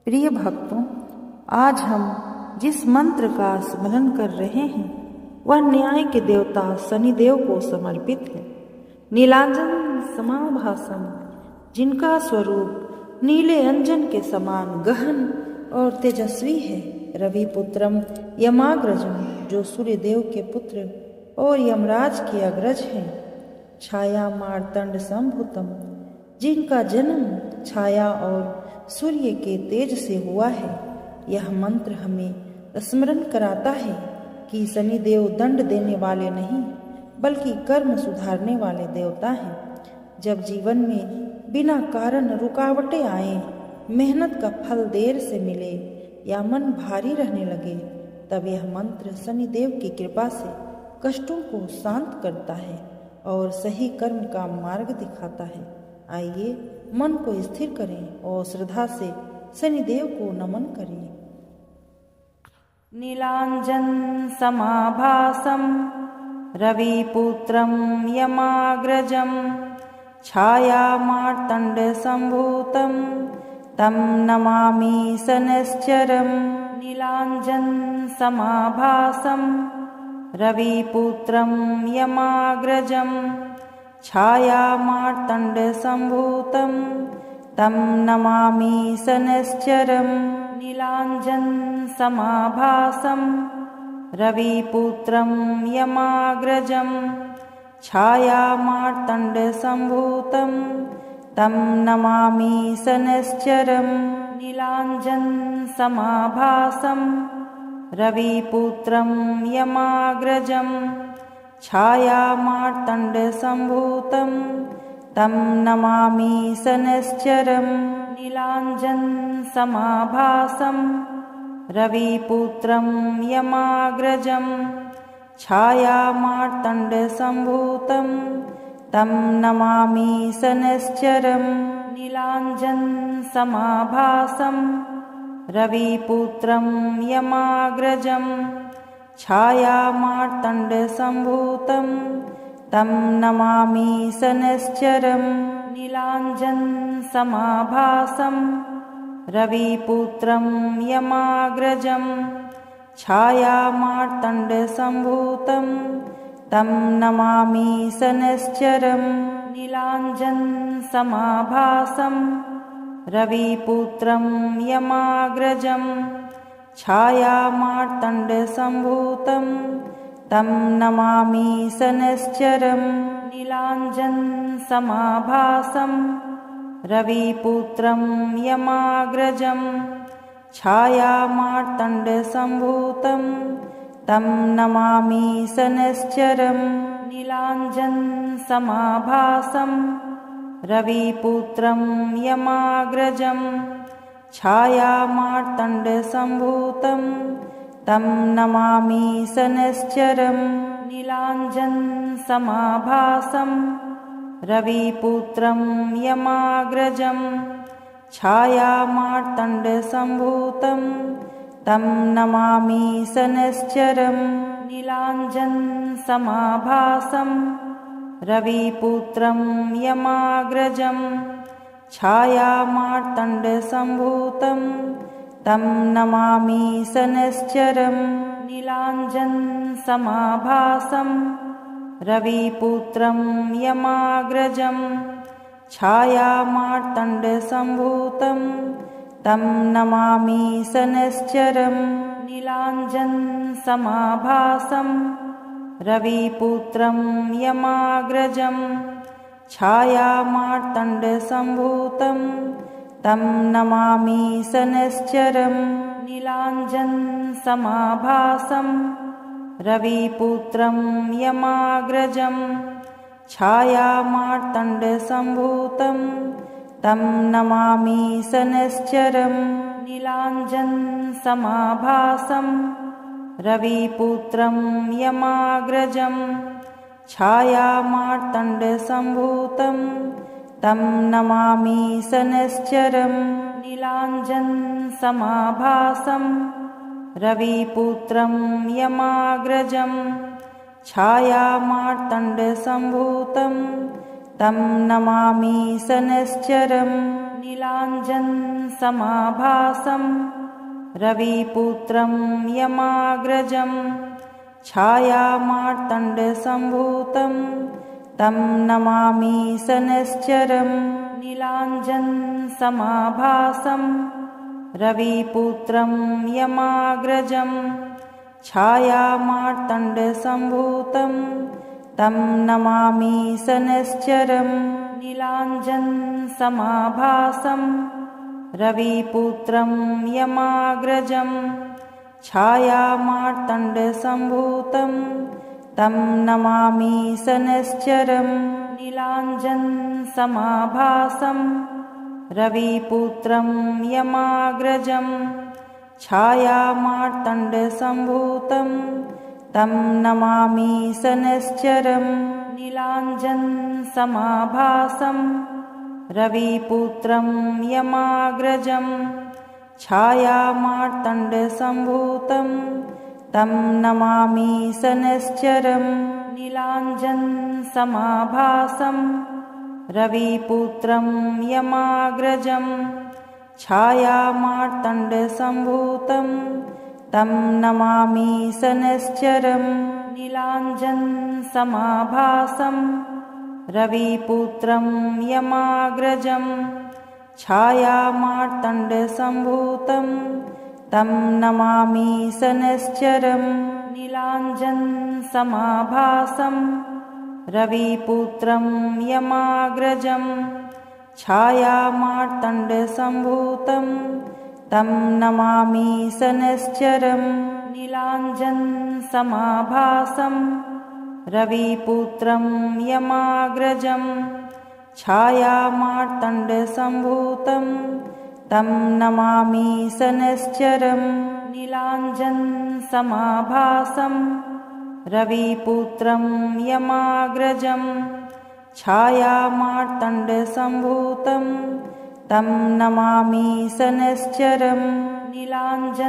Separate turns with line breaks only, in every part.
प्रिय भक्तों, आज हम जिस मंत्र का स्मरण कर रहे हैं वह न्याय के देवता शनिदेव को समर्पित है। नीलांजन समाभासम, जिनका स्वरूप नीले अंजन के समान गहन और तेजस्वी है। रवि पुत्रम यमाग्रजम, जो सूर्य देव के पुत्र और यमराज के अग्रज हैं। छाया मार्तंड संभूतम, जिनका जन्म छाया और सूर्य के तेज से हुआ है। यह मंत्र हमें स्मरण कराता है कि शनिदेव दंड देने वाले नहीं बल्कि कर्म सुधारने वाले देवता हैं। जब जीवन में बिना कारण रुकावटें आए, मेहनत का फल देर से मिले या मन भारी रहने लगे, तब यह मंत्र शनिदेव की कृपा से कष्टों को शांत करता है और सही कर्म का मार्ग दिखाता है। आइए मन को स्थिर करें और श्रद्धा से शनिदेव को नमन करें। नीलांजन समाभासम रविपुत्रम यमाग्रजम, छाया मार्तंड संभूतम तम नमामि शनैश्चरम्। नीलांजन समाभासम रविपुत्रम यमाग्रजम, छाया मार्तंड संभूतम तम नमामि शनैश्चरम्। नीलांजन समाभासम रविपुत्रम यमाग्रजम, छाया मार्तंड संभूतम तम नमामि शनैश्चरम्। नीलांजन समाभासम रविपुत्रम यमाग्रजम, छाया मार्तंड संभूतम तम नमामि शनैश्चरम्। नीलांजन समाभासम रविपुत्रम यमाग्रजम, छाया मार्तंड संभूतम तम नमामि शनैश्चरम्। नीलांजन समाभासम रविपुत्रम यमाग्रजम, छाया मार्तंड संभूतम तम नमामि शनैश्चरम्। नीलांजन समाभासम रविपुत्रम यमाग्रजम, छाया मार्तंड संभूतम तम नमामि शनैश्चरम्। नीलांजन समाभासम रविपुत्रम यमाग्रजम, छाया मार्तंड संभूतम तम नमामि शनैश्चरम्। नीलांजन समाभासम रविपुत्रम यमाग्रजम, छाया मार्तंड संभूतम तम नमामि शनैश्चरम्। नीलांजन समाभासम रविपुत्रम यमाग्रजम, छाया मार्तंड संभूतम तम नमामि शनैश्चरम्। नीलांजन समाभासम रविपुत्रम यमाग्रजम, छाया मार्तंड संभूतम तम नमामि शनैश्चरम्। नीलांजन समाभासम रविपुत्रम यमाग्रजम, छाया मार्तंड संभूतम तम नमामि शनैश्चरम्। नीलांजन समाभासम रविपुत्रम यमाग्रजम, छाया मार्तंड संभूतम तम नमामि शनैश्चरम्। नीलांजन समाभासम रविपुत्रम यमाग्रजम, छाया मार्तंड संभूतम तम नमामि शनैश्चरम्। नीलांजन समाभासम रविपुत्रम यमाग्रजम, छाया मार्तंड संभूतम तम नमामि शनैश्चरम्। नीलांजन समाभासम रविपुत्रम यमाग्रजम, छाया मार्तंड संभूतम तम नमामि शनैश्चरम्। नीलांजन समाभासम रविपुत्रम यमाग्रजम, छाया मार्तंड संभूतम तम नमामि शनैश्चरम्। नीलाञ्जनसमाभासं रविपुत्रं यमाग्रजं छायामार्तण्डसम्भूतं तं नमामि शनैश्चरम् नीलाञ्जनसमाभासं रविपुत्रं यमाग्रजं छायामार्तण्डसम्भूतं तं नमामि शनैश्चरम् नीलाञ्जनसमाभासं रविपुत्रं यमाग्रजं छायामार्तण्डसम्भूतं तं नमामि शनैश्चरम् नीलाञ्जनसमाभासं रविपुत्रं यमाग्रजं छायामार्तण्डसम्भूतं तं नमामि शनैश्चरम् नीलाञ्जनसमाभासं रविपुत्रं यमाग्रजं छायामार्तण्डसम्भूतं तं नमामि शनैश्चरम् नीलाञ्जनसमाभासं रविपुत्रं यमाग्रजं छायामार्तण्डसम्भूतं तं नमामि शनैश्चरम् नीलाञ्जनसमाभासं रविपुत्रं यमाग्रजं छायामार्तण्डसम्भूतं तं नमामि शनैश्चरम् नीलाञ्जनसमाभासं रविपुत्रं यमाग्रजं छायामार्तण्डसम्भूतं तं नमामि शनैश्चरम् नीलाञ्जनसमाभासं रविपुत्रं यमाग्रजं छायामार्तण्डसम्भूतं तं नमामि शनैश्चरम् नीलाञ्जनसमाभासं रविपुत्रं यमाग्रजं छायामार्तण्डसम्भूतं तं नमामि शनैश्चरम् नीलाञ्जनसमाभासं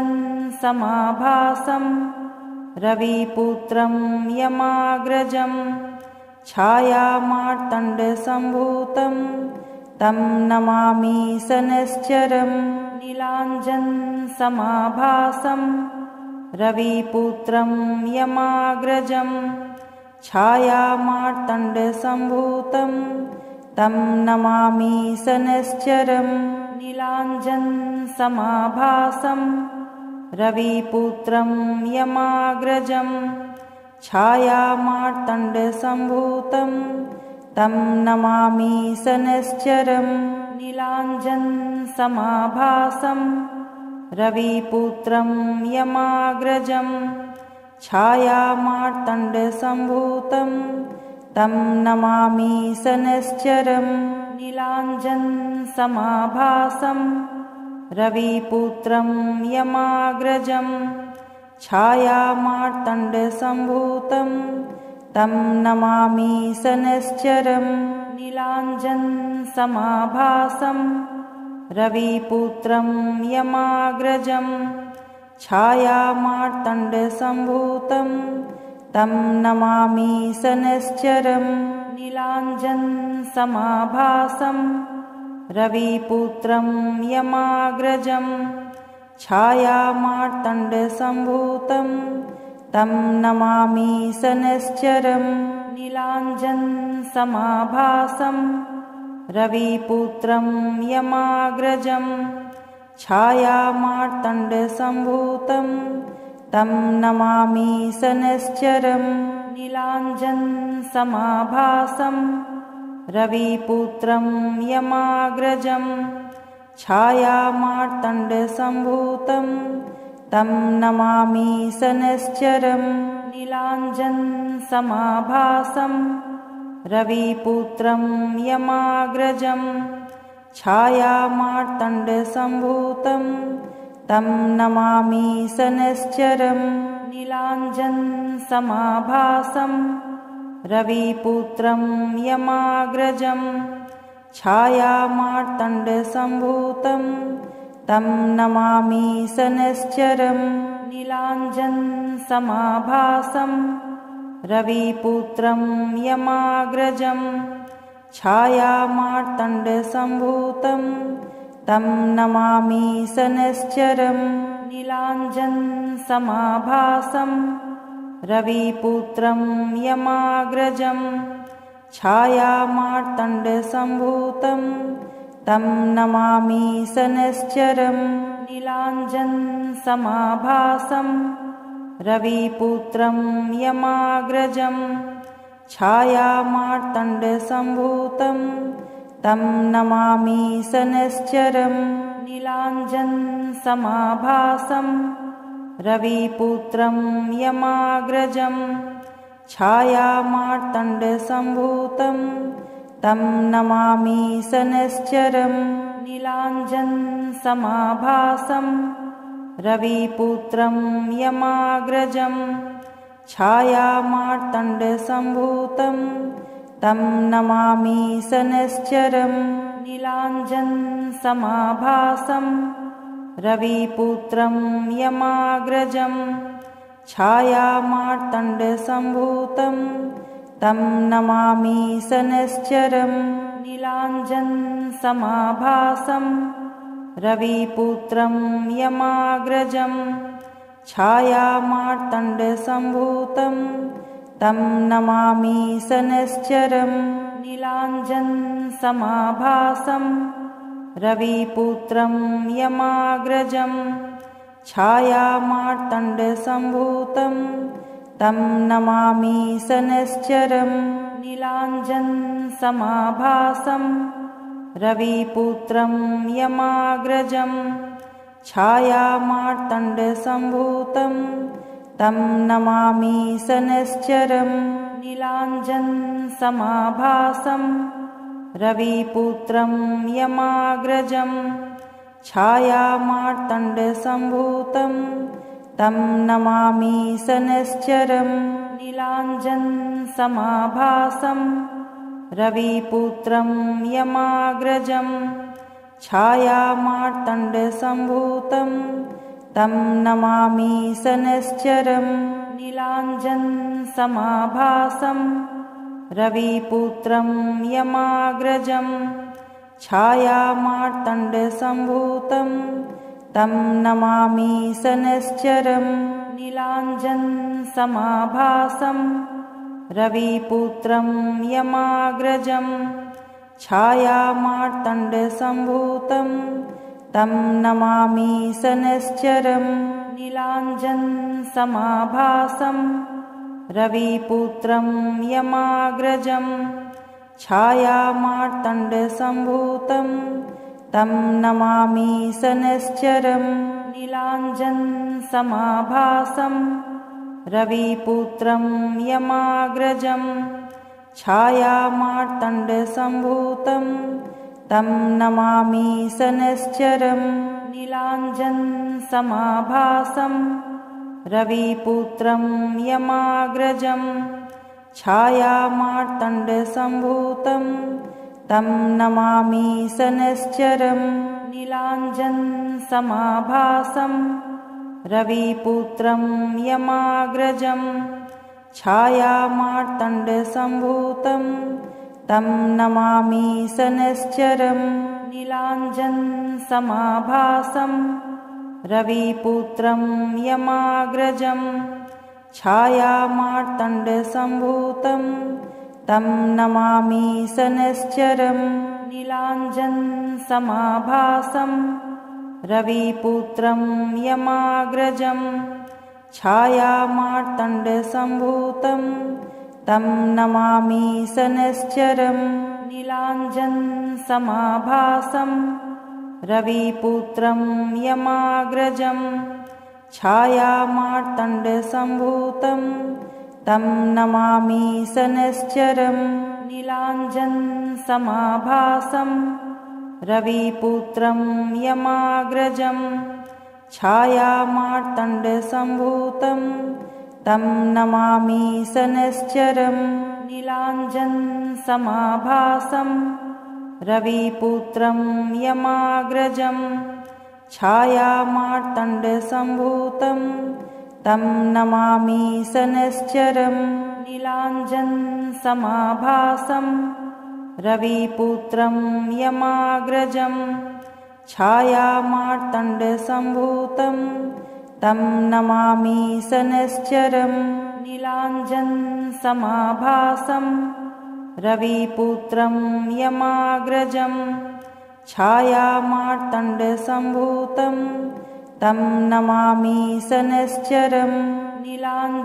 रविपुत्रं यमाग्रजं छायामार्तण्डसम्भूतं तं नमामि शनैश्चरम् नीलाञ्जनसमाभासं रविपुत्रं यमाग्रजं छायामार्तण्डसम्भूतं तं नमामि शनैश्चरम् नीलाञ्जनसमाभासं रविपुत्रं यमाग्रजं छायामार्तण्डसम्भूतं तं नमामि शनैश्चरम् नीलाञ्जनसमाभासं रविपुत्रं यमाग्रजं छायामार्तण्डसम्भूतं तं नमामि शनैश्चरम् नीलाञ्जनसमाभासं रविपुत्रं यमाग्रजं छायामार्तण्डसम्भूतं तं नमामि शनैश्चरम् नीलाञ्जनसमाभासं रविपुत्रं यमाग्रजं छायामार्तण्डसम्भूतं तं नमामि शनैश्चरम् नीलाञ्जनसमाभासं रविपुत्रं यमाग्रजं छायामार्तण्डसम्भूतं तं नमामि शनैश्चरम् नीलाञ्जनसमाभासं रविपुत्रं यमाग्रजं छायामार्तण्डसम्भूतं तं नमामि शनैश्चरम् नीलाञ्जनसमाभासं रविपुत्रं यमाग्रजं छायामार्तण्डसम्भूतं तं नमामि शनैश्चरम् नीलाञ्जनसमाभासं रविपुत्रं यमाग्रजं छायामार्तण्डसम्भूतं तं नमामि शनैश्चरम् नीलाञ्जनसमाभासं रविपुत्रं यमाग्रजं छायामार्तण्डसम्भूतं तं नमामि शनैश्चरम् नीलाञ्जनसमाभासं रविपुत्रं यमाग्रजं छायामार्तण्डसम्भूतं तं नमामि शनैश्चरं। नीलाञ्जनसमाभासं रविपुत्रं यमाग्रजं छायामार्तण्डसम्भूतं तं नमामि शनैश्चरं। नीलाञ्जनसमाभासं रविपुत्रं यमाग्रजं छायामार्तण्डसम्भूतं तं नमामि शनैश्चरं। नीलाञ्जनसमाभासं रविपुत्रं यमाग्रजं छायामार्तण्डसम्भूतं तं नमामि शनैश्चरं। नीलाञ्जनसमाभासं रविपुत्रं यमाग्रजं छायामार्तण्डसम्भूतं तं नमामि शनैश्चरं। नीलाञ्जनसमाभासं रविपुत्रं यमाग्रजं छायामार्तण्डसम्भूतं तं नमामि शनैश्चरं। नीलाञ्जनसमाभासं रविपुत्रं यमाग्रजं छायामार्तण्डसम्भूतं तं नमामि शनैश्चरं। नीलाञ्जनसमाभासं रविपुत्रं यमाग्रजं छायामार्तण्डसम्भूतं तं नमामि शनैश्चरं। नीलाञ्जनसमाभासं रविपुत्रं यमाग्रजं छायामार्तण्डसम्भूतं तं नमामि शनैश्चरं। नीलाञ्जनसमाभासं रविपुत्रं यमाग्रजं छायामार्तण्डसम्भूतं तं नमामि शनैश्चरं। नीलाञ्जनसमाभासं रविपुत्रं यमाग्रजं छायामार्तण्डसम्भूतं तं नमामि शनैश्चरं। नीलाञ्जनसमाभासं रविपुत्रं यमाग्रजं छायामार्तण्डसम्भूतं तं नमामि शनैश्चरं। नीलाञ्जनसमाभासं रविपुत्रं यमाग्रजं छायामार्तण्डसम्भूतं तं नमामि शनैश्चरं। नीलाञ्जनसमाभासं रविपुत्रं यमाग्रजं छायामार्तण्डसम्भूतं तं नमामि शनैश्चरं। नीलाञ्जनसमाभासं रविपुत्रं यमाग्रजं छायामार्तण्डसम्भूतं तं नमामि शनैश्चरं। नीलाञ्जनसमाभासं रविपुत्रं यमाग्रजं छायामार्तण्डसम्भूतं तं नमामि शनैश्चरं। नीलाञ्जनसमाभासं रविपुत्रं यमाग्रजं छायामार्तण्डसम्भूतं तं नमामि शनैश्चरं। नीलाञ्जनसमाभासं रविपुत्रं यमाग्रजं छायामार्तण्डसम्भूतं तं नमामि शनैश्चरं। नीलाञ्जनसमाभासं रविपुत्रं यमाग्रजं छायामार्तण्डसम्भूतं तं नमामि शनैश्चरं। नीलाञ्जनसमाभासं रविपुत्रं यमाग्रजं छायामार्तण्डसम्भूतं तं नमामि शनैश्चरं। नीलाञ्जनसमाभासं रविपुत्रं यमाग्रजं छायामार्तण्डसम्भूतं तं नमामि शनैश्चरं। नीलाञ्जनसमाभासं रविपुत्रं यमाग्रजं छायामार्तण्डसम्भूतं तं नमामि शनैश्चरं। नीलाञ्जनसमाभासं रविपुत्रं यमाग्रजं छायामार्तण्डसम्भूतं तं नमामि शनैश्चरं नीलाञ्जनसमाभासं रविपुत्रं यमाग्रजं छायामार्तण्डसम्भूतं तं नमामि शनैश्चरं नीलाञ्जनसमाभासं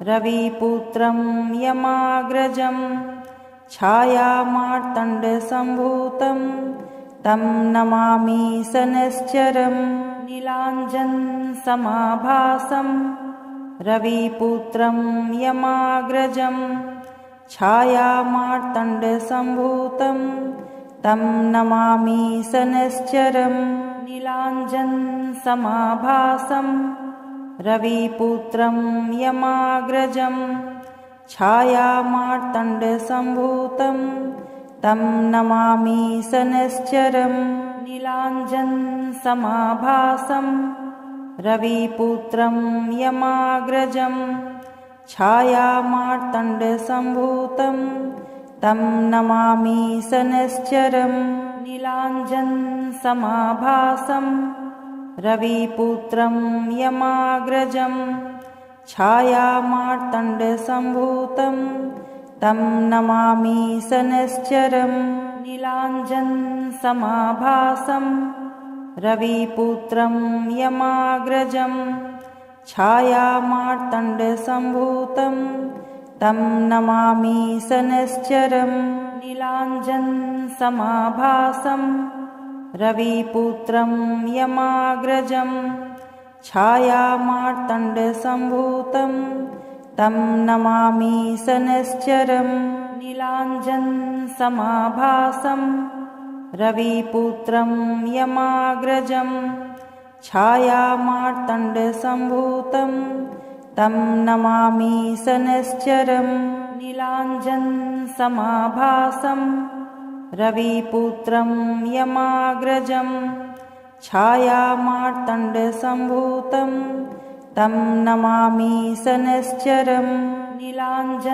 रविपुत्रं यमाग्रजं छायामार्तण्डसम्भूतं तं नमामि शनैश्चरं नीलाञ्जनसमाभासं रविपुत्रं यमाग्रजं छायामार्तण्डसम्भूतं तं नमामि शनैश्चरं नीलाञ्जनसमाभासं रविपुत्रं यमाग्रजं छायामार्तण्डसम्भूतं तं नमामि शनैश्चरं नीलाञ्जनसमाभासं रविपुत्रं यमाग्रजं छायामार्तण्डसम्भूतं तं नमामि शनैश्चरं नीलाञ्जनसमाभासं रविपुत्रं यमाग्रजं छायामार्तण्डसम्भूतं तं नमामि शनैश्चरं नीलाञ्जनसमाभासं रविपुत्रं यमाग्रजं छायामार्तण्डसम्भूतं तं नमामि शनैश्चरं नीलाञ्जनसमाभासं रविपुत्रं यमाग्रजं छायामार्तण्डसम्भूतं तं नमामि शनैश्चरं नीलाञ्जनसमाभासं रविपुत्रं यमाग्रजं छायामार्तण्डसम्भूतं तं नमामि शनैश्चरं नीलाञ्जनसमाभासं रविपुत्रं यमाग्रजं छायामार्तण्डसम्भूतं तं नमामि शनैश्चरं नीलाञ्जनसमाभासं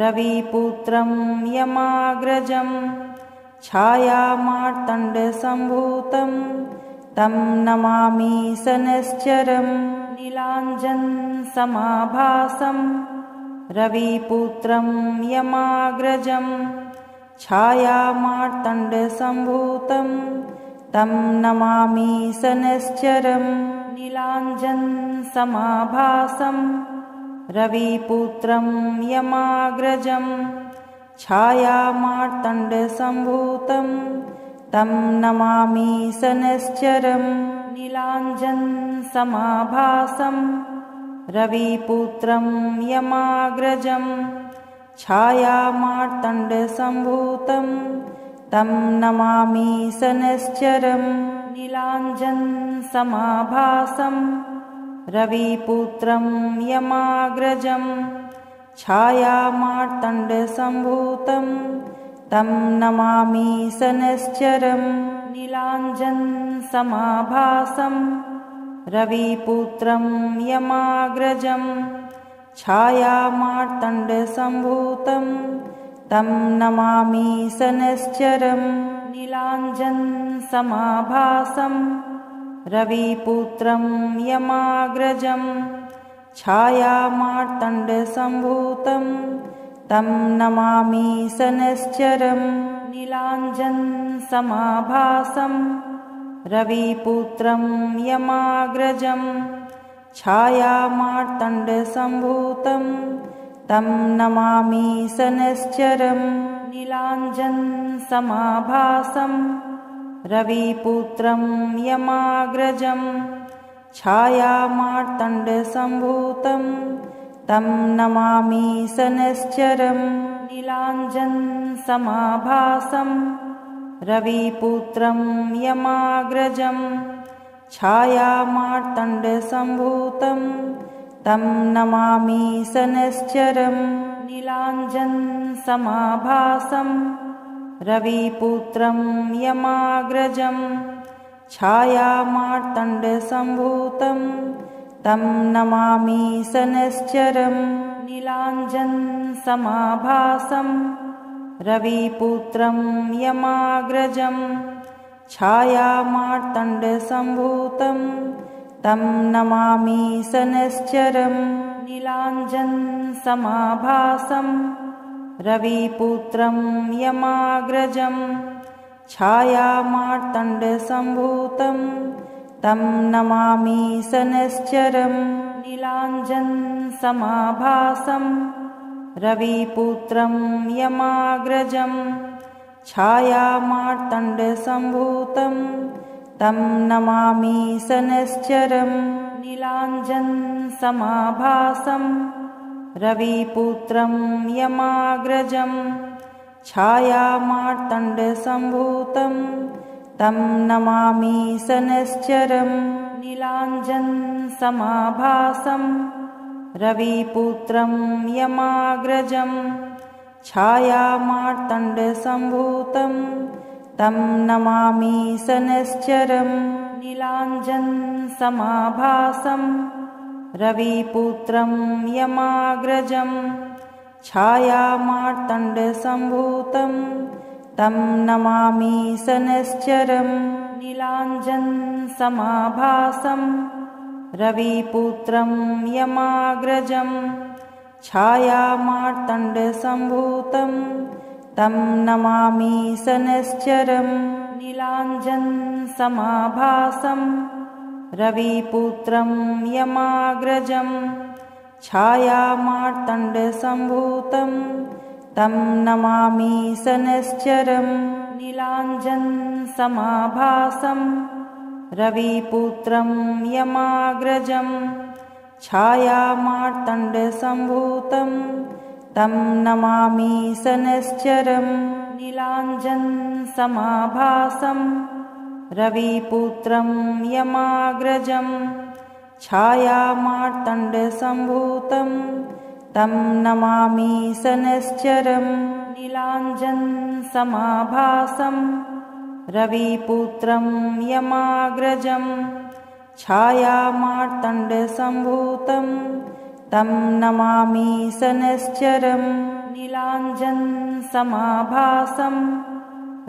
रविपुत्रं यमाग्रजं छायामार्तण्डसम्भूतं तं नमामि शनैश्चरं नीलाञ्जनसमाभासं रविपुत्रं यमाग्रजं छायामार्तण्डसम्भूतं तं नमामि शनैश्चरं नीलाञ्जनसमाभासं रविपुत्रं यमाग्रजं छायामार्तण्डसम्भूतं तं नमामि शनैश्चरं नीलाञ्जनसमाभासं रविपुत्रं यमाग्रजं छायामार्तण्डसम्भूतं तं नमामि शनैश्चरं नीलाञ्जनसमाभासं रविपुत्रं यमाग्रजं छायामार्तण्डसम्भूतं तं नमामि शनैश्चरं नीलाञ्जनसमाभासं रविपुत्रं यमाग्रजं छायामार्तण्डसम्भूतं तं नमामि शनैश्चरं नीलाञ्जनसमाभासं रविपुत्रं यमाग्रजं छायामार्तण्डसम्भूतं तं नमामि शनैश्चरं नीलाञ्जनसमाभासं रविपुत्रं यमाग्रजं छायामार्तण्डसम्भूतं तं नमामि शनैश्चरं नीलाञ्जनसमाभासं रविपुत्रं यमाग्रजं छायामार्तण्डसम्भूतं तं नमामि शनैश्चरं नीलाञ्जनसमाभासं रविपुत्रं यमाग्रजं छायामार्तण्डसम्भूतं तं नमामि शनैश्चरं नीलाञ्जनसमाभासं रविपुत्रं यमाग्रजं छायामार्तण्डसम्भूतं तं नमामि शनैश्चरं नीलाञ्जनसमाभासं रविपुत्रं यमाग्रजं छायामार्तण्डसम्भूतं तं नमामि शनैश्चरम् नीलाञ्जनसमाभासं रविपुत्रं यमाग्रजं छायामार्तण्डसम्भूतं तं नमामि शनैश्चरम् नीलाञ्जनसमाभासं रविपुत्रं यमाग्रजं छायामार्तण्डसम्भूतं तं नमामि शनैश्चरम् नीलाञ्जनसमाभासं रविपुत्रं यमाग्रजं छायामार्तण्डसम्भूतं तं नमामि शनैश्चरम् नीलाञ्जनसमाभासं रविपुत्रं यमाग्रजं छायामार्तण्डसम्भूतं तं नमामि शनैश्चरम् नीलाञ्जनसमाभासं रविपुत्रं यमाग्रजं छायामार्तण्डसम्भूतं तं नमामि शनैश्चरम् नीलाञ्जनसमाभासं रविपुत्रं यमाग्रजं छायामार्तण्डसम्भूतं तं नमामि शनैश्चरम् नीलाञ्जनसमाभासं रविपुत्रं यमाग्रजं छायामार्तण्डसम्भूतं तं नमामि शनैश्चरम् नीलाञ्जनसमाभासं रविपुत्रं यमाग्रजं छायामार्तण्डसम्भूतं तं नमामि शनैश्चरम् नीलाञ्जनसमाभासं रविपुत्रं यमाग्रजं छायामार्तण्डसम्भूतं तं नमामि शनैश्चरम् नीलाञ्जनसमाभासं रविपुत्रं यमाग्रजं छायामार्तण्डसम्भूतं तं नमामि शनैश्चरम् नीलाञ्जनसमाभासं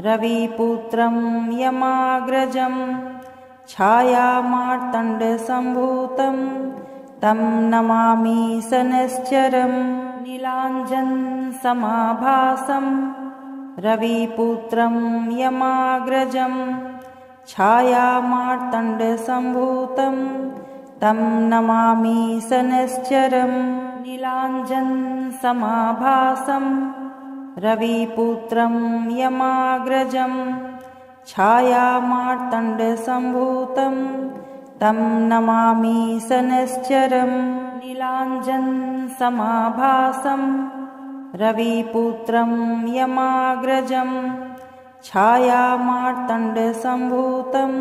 रविपुत्रं यमाग्रजं छायामार्तण्डसम्भूतं तं नमामि शनैश्चरम् नीलाञ्जनसमाभासं रविपुत्रं यमाग्रजं छायामार्तण्डसम्भूतं तं नमामि शनैश्चरम् नीलाञ्जनसमाभासं रविपुत्रं यमाग्रजं छायामार्तण्डसम्भूतं तं नमामि शनैश्चरम् नीलाञ्जनसमाभासं रविपुत्रं यमाग्रजं छायामार्तण्डसम्भूतं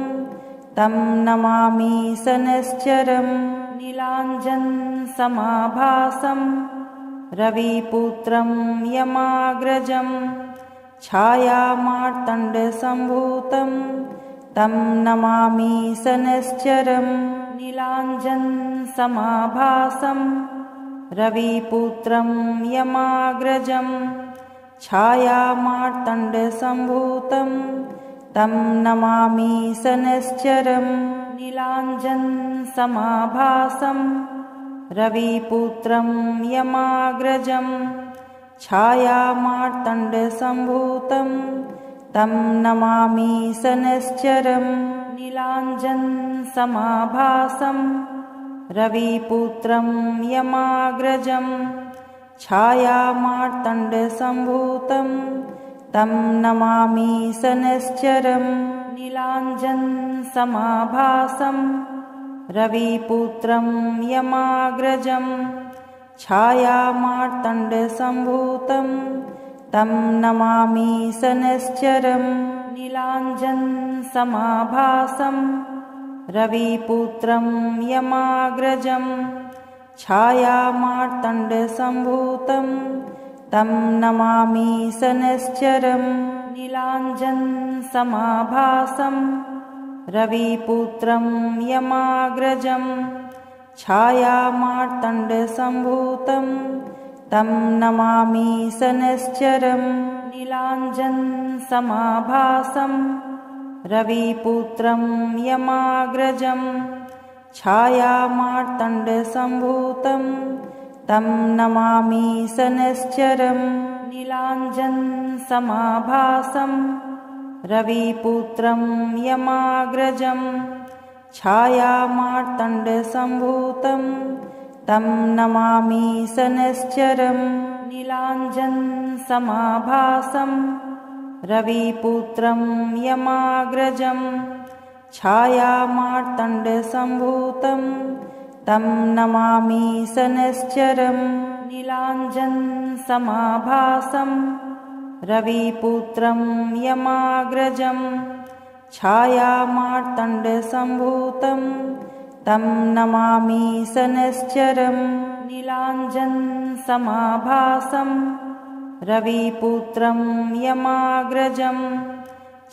तं नमामि शनैश्चरम् नीलाञ्जनसमाभासं रविपुत्रं यमाग्रजं छायामार्तण्डसम्भूतं तं नमामि शनैश्चरम् नीलाञ्जनसमाभासं रविपुत्रं यमाग्रजं छायामार्तण्डसम्भूतं तं नमामि शनैश्चरम् नीलाञ्जनसमाभासं रविपुत्रं यमाग्रजं छायामार्तण्डसम्भूतं तं नमामि शनैश्चरम् नीलाञ्जनसमाभासं रविपुत्रं यमाग्रजं छायामार्तण्डसम्भूतं तं नमामि शनैश्चरम् नीलाञ्जनसमाभासं रविपुत्रं यमाग्रजं छायामार्तण्डसम्भूतं तं नमामि शनैश्चरम् नीलाञ्जनसमाभासं रविपुत्रं यमाग्रजं छायामार्तण्डसम्भूतं तं नमामि शनैश्चरम् नीलाञ्जनसमाभासं रविपुत्रं यमाग्रजं छायामार्तण्डसम्भूतं तं नमामि शनैश्चरं। नीलाञ्जनसमाभासं रविपुत्रं यमाग्रजं छायामार्तण्डसम्भूतं तं नमामि शनैश्चरं। नीलाञ्जनसमाभासं रविपुत्रं यमाग्रजं छायामार्तण्डसम्भूतं तं नमामि शनैश्चरं। नीलाञ्जनसमाभासं रविपुत्रं यमाग्रजं छायामार्तण्डसम्भूतं तं नमामि शनैश्चरं। नीलाञ्जनसमाभासं रविपुत्रं यमाग्रजं छायामार्तण्डसम्भूतं तं नमामि शनैश्चरं। नीलाञ्जनसमाभासं रविपुत्रं यमाग्रजं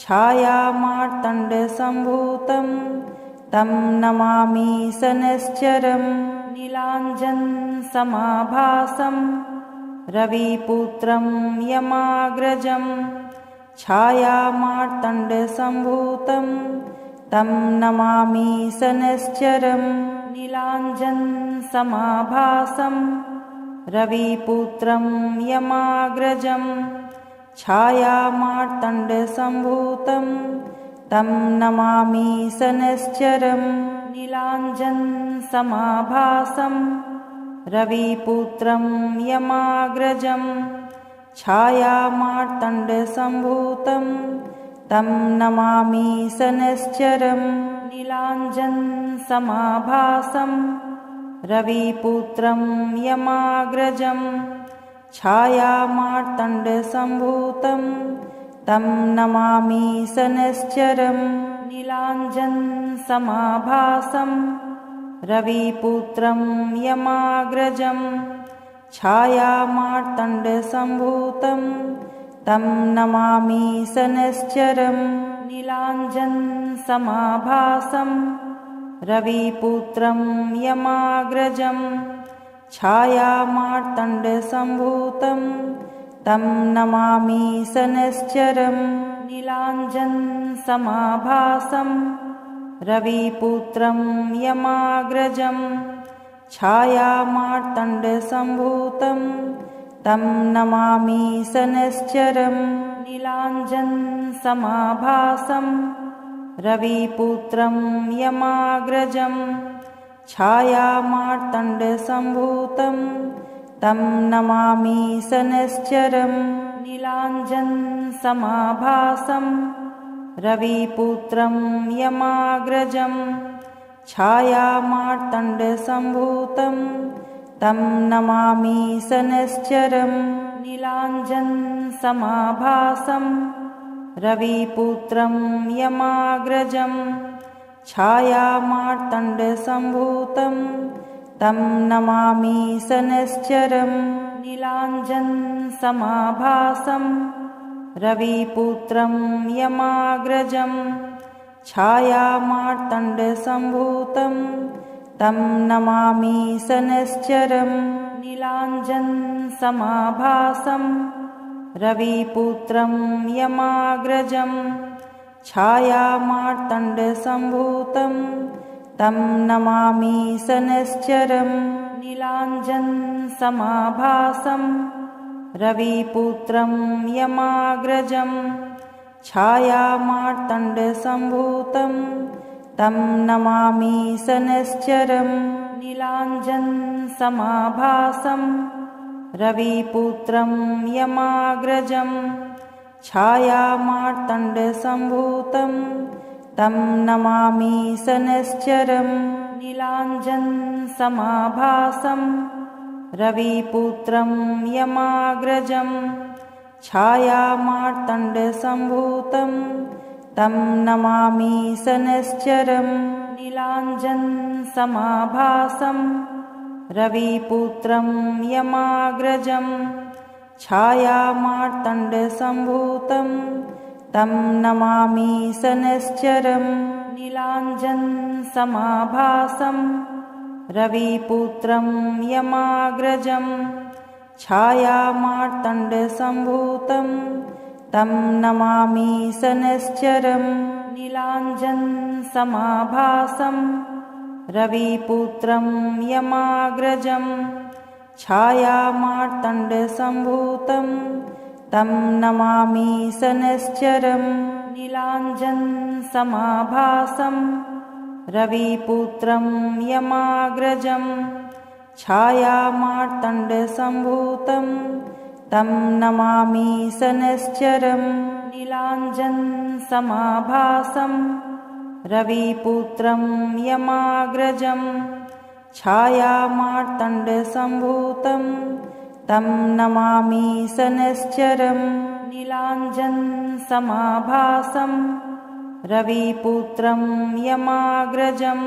छायामार्तण्डसम्भूतं तं नमामि शनैश्चरं। नीलाञ्जनसमाभासं रविपुत्रं यमाग्रजं छायामार्तण्डसम्भूतं तं नमामि शनैश्चरं। नीलाञ्जनसमाभासं रविपुत्रं यमाग्रजं छायामार्तण्डसम्भूतं तं नमामि शनैश्चरं। नीलाञ्जनसमाभासं रविपुत्रं यमाग्रजं छायामार्तण्डसम्भूतं तं नमामि शनैश्चरं। नीलाञ्जनसमाभासं रविपुत्रं यमाग्रजं छायामार्तण्डसम्भूतं तं नमामि शनैश्चरं। नीलाञ्जनसमाभासं रविपुत्रं यमाग्रजं छायामार्तण्डसम्भूतं तं नमामि शनैश्चरं। नीलाञ्जनसमाभासं रविपुत्रं यमाग्रजं छायामार्तण्डसम्भूतं तं नमामि शनैश्चरं। नीलाञ्जनसमाभासं रविपुत्रं यमाग्रजं छायामार्तण्डसम्भूतं तं नमामि शनैश्चरं। नीलाञ्जनसमाभासं रविपुत्रं यमाग्रजं छायामार्तण्डसम्भूतं तं नमामि शनैश्चरं। नीलाञ्जनसमाभासं रविपुत्रं यमाग्रजं छायामार्तण्डसम्भूतं तं नमामि शनैश्चरं। नीलाञ्जनसमाभासं रविपुत्रं यमाग्रजं छायामार्तण्डसम्भूतं तं नमामि शनैश्चरं। नीलाञ्जनसमाभासं रविपुत्रं यमाग्रजं छायामार्तण्डसम्भूतं तं नमामि शनैश्चरं। नीलाञ्जनसमाभासं रविपुत्रं यमाग्रजं छायामार्तण्डसम्भूतं तं नमामि शनैश्चरं। नीलाञ्जनसमाभासं रविपुत्रं यमाग्रजं छायामार्तण्डसम्भूतं तं नमामि शनैश्चरं। नीलाञ्जनसमाभासं रविपुत्रं यमाग्रजं छायामार्तण्डसम्भूतं तं नमामि शनैश्चरं। नीलाञ्जनसमाभासं रविपुत्रं यमाग्रजं छायामार्तण्डसम्भूतं तं नमामि शनैश्चरं। नीलाञ्जनसमाभासं रविपुत्रं यमाग्रजं छायामार्तण्डसम्भूतं तं नमामि शनैश्चरं। नीलाञ्जनसमाभासं रविपुत्रं यमाग्रजं छायामार्तण्डसम्भूतं तं नमामि शनैश्चरं नीलाञ्जनसमाभासं रविपुत्रं यमाग्रजं छायामार्तण्डसम्भूतं तं नमामि शनैश्चरं नीलाञ्जनसमाभासं रविपुत्रं यमाग्रजं छायामार्तण्डसम्भूतं तं नमामि शनैश्चरं नीलाञ्जनसमाभासं रविपुत्रं यमाग्रजं छायामार्तण्डसम्भूतं तं नमामि शनैश्चरं नीलाञ्जनसमाभासं रविपुत्रं यमाग्रजं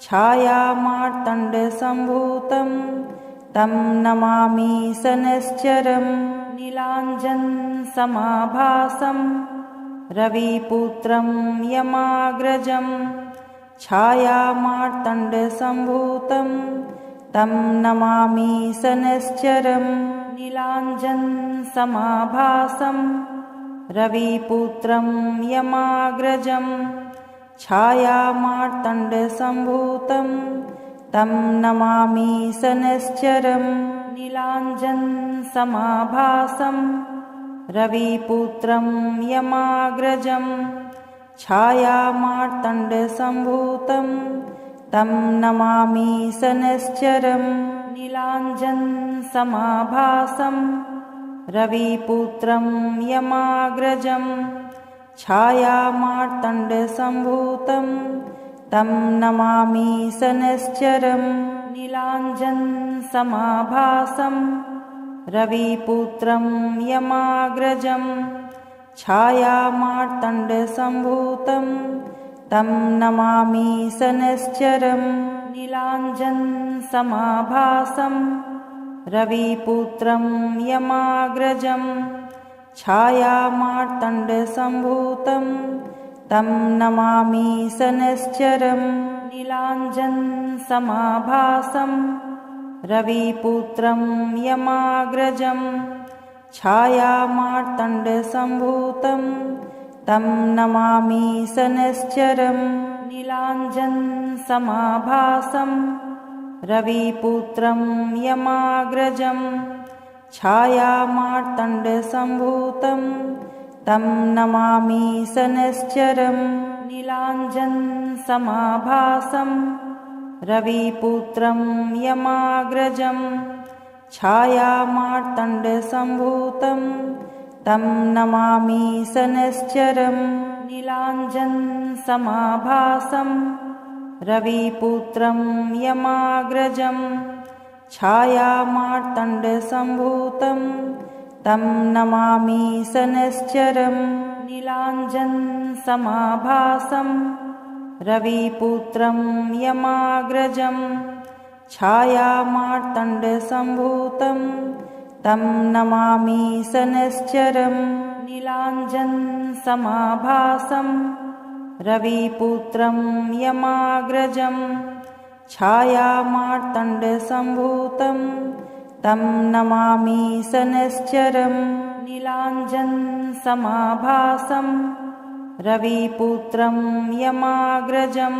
छायामार्तण्डसम्भूतं तं नमामि शनैश्चरं नीलाञ्जनसमाभासं रविपुत्रं यमाग्रजं छायामार्तण्डसम्भूतं तं नमामि शनैश्चरं नीलाञ्जनसमाभासं रविपुत्रं यमाग्रजं छायामार्तण्डसम्भूतं तं नमामि शनैश्चरं नीलाञ्जनसमाभासं रविपुत्रं यमाग्रजं छायामार्तण्डसम्भूतं तं नमामि शनैश्चरं नीलाञ्जनसमाभासं रविपुत्रं यमाग्रजं छायामार्तण्डसम्भूतं तं नमामि शनैश्चरं नीलाञ्जनसमाभासं रविपुत्रं यमाग्रजं छायामार्तण्डसम्भूतं तं नमामि शनैश्चरं नीलाञ्जनसमाभासं रविपुत्रं यमाग्रजं छायामार्तण्डसम्भूतं तं नमामि शनैश्चरं नीलाञ्जनसमाभासं रविपुत्रं यमाग्रजं छायामार्तण्डसम्भूतं तं नमामि शनैश्चरं नीलाञ्जनसमाभासं रविपुत्रं यमाग्रजं छायामार्तण्डसम्भूतं तं नमामि शनैश्चरं नीलाञ्जनसमाभासं रविपुत्रं यमाग्रजं छायामार्तण्डसम्भूतं तं नमामि शनैश्चरं नीलाञ्जनसमाभासं रविपुत्रं यमाग्रजं छायामार्तण्डसम्भूतं तं नमामि शनैश्चरं नीलाञ्जनसमाभासं रविपुत्रं यमाग्रजं छायामार्तण्डसम्भूतं तं नमामि शनैश्चरं नीलाञ्जनसमाभासं रविपुत्रं यमाग्रजं छायामार्तण्डसम्भूतं तं नमामि शनैश्चरं नीलाञ्जनसमाभासं रविपुत्रं यमाग्रजं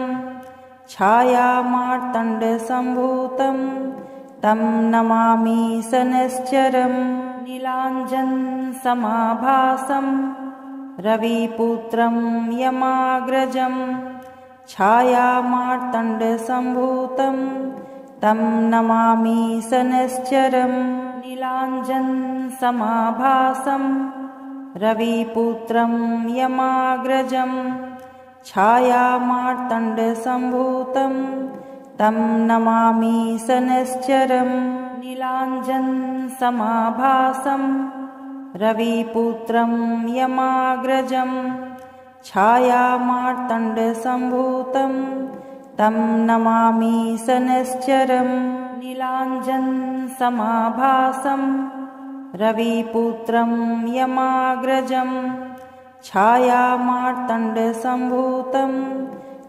छायामार्तण्डसम्भूतं तं नमामि शनैश्चरं नीलाञ्जनसमाभासं रविपुत्रं यमाग्रजं छायामार्तण्डसम्भूतं तं नमामि शनैश्चरं नीलाञ्जनसमाभासं रविपुत्रं यमाग्रजं छायामार्तण्डसम्भूतं तं नमामि शनैश्चरं नीलाञ्जनसमाभासं रविपुत्रं यमाग्रजं छायामार्तण्डसम्भूतं तं नमामि शनैश्चरं नीलाञ्जनसमाभासं रविपुत्रं यमाग्रजं छायामार्तण्डसम्भूतं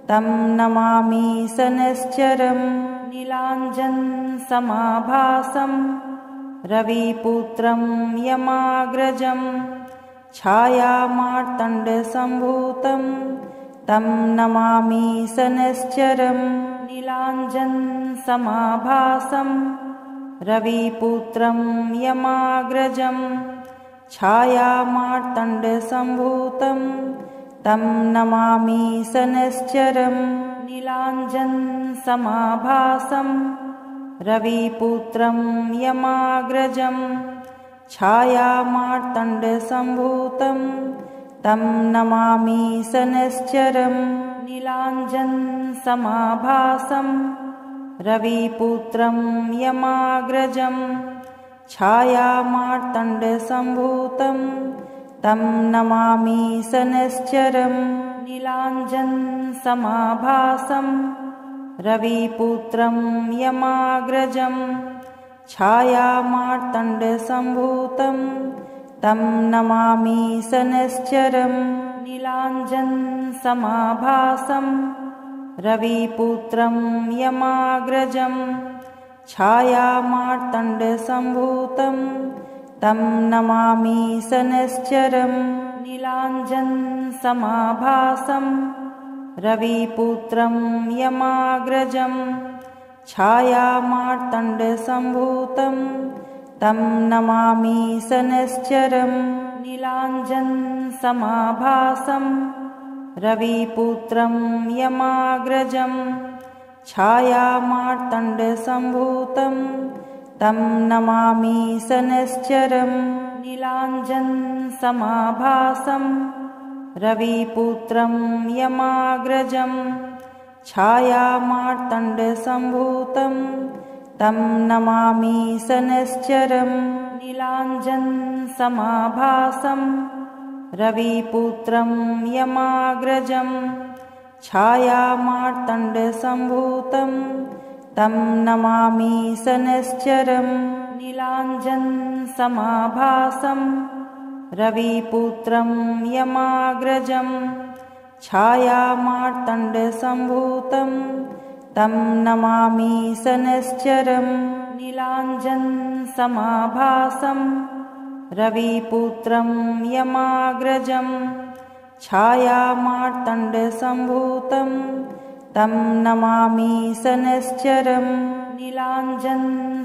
तं नमामि शनैश्चरं नीलाञ्जनसमाभासं रविपुत्रं यमाग्रजं छायामार्तण्डसम्भूतं तं नमामि शनैश्चरम् नीलाञ्जनसमाभासं रविपुत्रं यमाग्रजं छायामार्तण्डसम्भूतं तं नमामि शनैश्चरम् नीलाञ्जनसमाभासं रविपुत्रं यमाग्रजं छायामार्तण्डसम्भूतं तं नमामि शनैश्चरम् नीलाञ्जनसमाभासं रविपुत्रं यमाग्रजं छायामार्तण्डसम्भूतं तं नमामि शनैश्चरम् नीलाञ्जनसमाभासं रविपुत्रं यमाग्रजं छायामार्तण्डसम्भूतं तं नमामि शनैश्चरम् नीलाञ्जनसमाभासं रविपुत्रं यमाग्रजं छायामार्तण्डसम्भूतं तं नमामि शनैश्चरम् नीलाञ्जनसमाभासं रविपुत्रं यमाग्रजं छायामार्तण्डसम्भूतं तं नमामि शनैश्चरम् नीलाञ्जनसमाभासं रविपुत्रं यमाग्रजं छायामार्तण्डसम्भूतं तं नमामि शनैश्चरम् नीलाञ्जनसमाभासं रविपुत्रं यमाग्रजं छायामार्तण्डसम्भूतं तं नमामि शनैश्चरम् नीलाञ्जनसमाभासं रविपुत्रं यमाग्रजं छायामार्तण्डसम्भूतं तं नमामि शनैश्चरम् नीलाञ्जनसमाभासं रविपुत्रं यमाग्रजं छायामार्तण्डसम्भूतं तं नमामि शनैश्चरम् नीलाञ्जनसमाभासं रविपुत्रं यमाग्रजं छायामार्तण्डसम्भूतं तं नमामि शनैश्चरम् नीलाञ्जनसमाभासं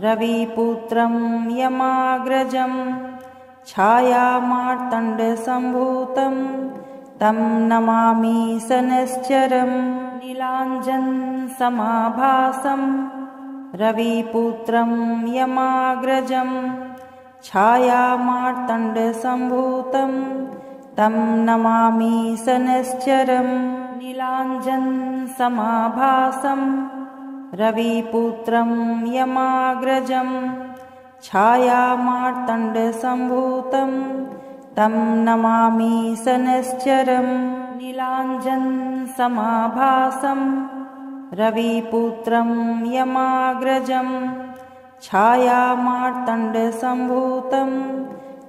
रविपुत्रं यमाग्रजं छायामार्तण्डसम्भूतं तं नमामि शनैश्चरम् नीलाञ्जनसमाभासं रविपुत्रं यमाग्रजं छायामार्तण्डसम्भूतं तं नमामि शनैश्चरम् नीलाञ्जनसमाभासं रविपुत्रं यमाग्रजं छायामार्तण्डसम्भूतं तं नमामि शनैश्चरम् नीलाञ्जनसमाभासं रविपुत्रं यमाग्रजं छायामार्तण्डसम्भूतं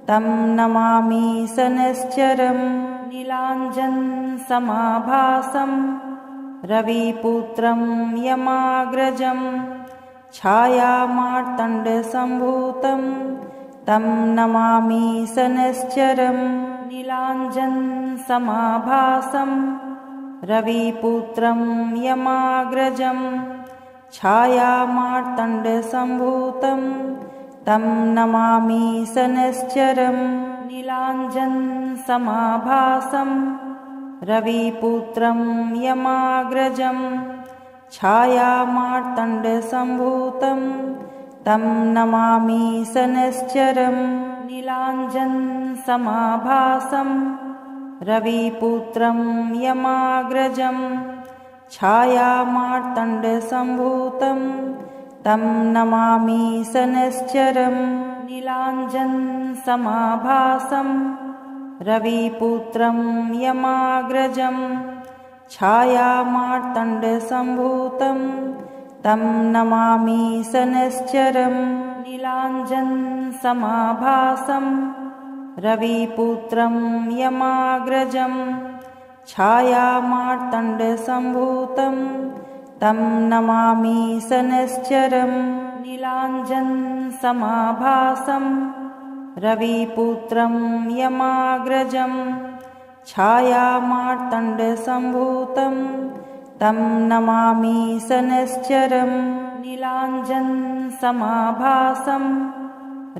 तं नमामि शनैश्चरम् नीलाञ्जनसमाभासं रविपुत्रं यमाग्रजं छायामार्तण्डसम्भूतं तं नमामि शनैश्चरम् नीलाञ्जनसमाभासं रविपुत्रं यमाग्रजं छायामार्तण्डसम्भूतं तं नमामि शनैश्चरम् नीलाञ्जनसमाभासं रविपुत्रं यमाग्रजं छायामार्तण्डसम्भूतं तं नमामि शनैश्चरम् नीलाञ्जनसमाभासं रविपुत्रं यमाग्रजं छायामार्तण्डसम्भूतं तं नमामि शनैश्चरम् नीलाञ्जनसमाभासं रविपुत्रं यमाग्रजं छायामार्तण्डसम्भूतं तं नमामि शनैश्चरम् नीलाञ्जनसमाभासं रविपुत्रं यमाग्रजं छायामार्तण्डसम्भूतं तं नमामि शनैश्चरं। नीलाञ्जनसमाभासं रविपुत्रं यमाग्रजं छायामार्तण्डसम्भूतं तं नमामि शनैश्चरं। नीलाञ्जनसमाभासं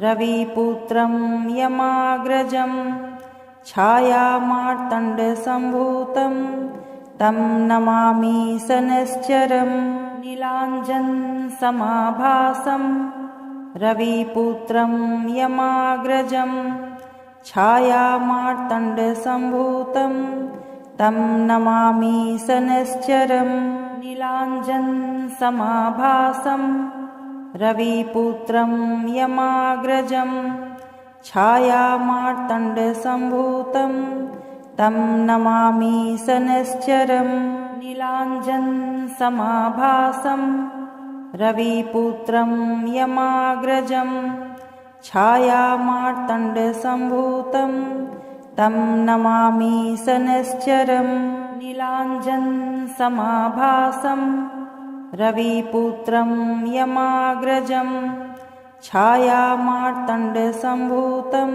रविपुत्रं यमाग्रजं छायामार्तण्डसम्भूतं तं नमामि शनैश्चरं। नीलाञ्जनसमाभासं रविपुत्रं यमाग्रजं छायामार्तण्डसम्भूतं तं नमामि शनैश्चरं। नीलाञ्जनसमाभासं रविपुत्रं यमाग्रजं छायामार्तण्डसम्भूतं तं नमामि शनैश्चरं। नीलाञ्जनसमाभासं रविपुत्रं यमाग्रजं छायामार्तण्डसम्भूतं तं नमामि शनैश्चरं। नीलाञ्जनसमाभासं रविपुत्रं यमाग्रजं छायामार्तण्डसम्भूतं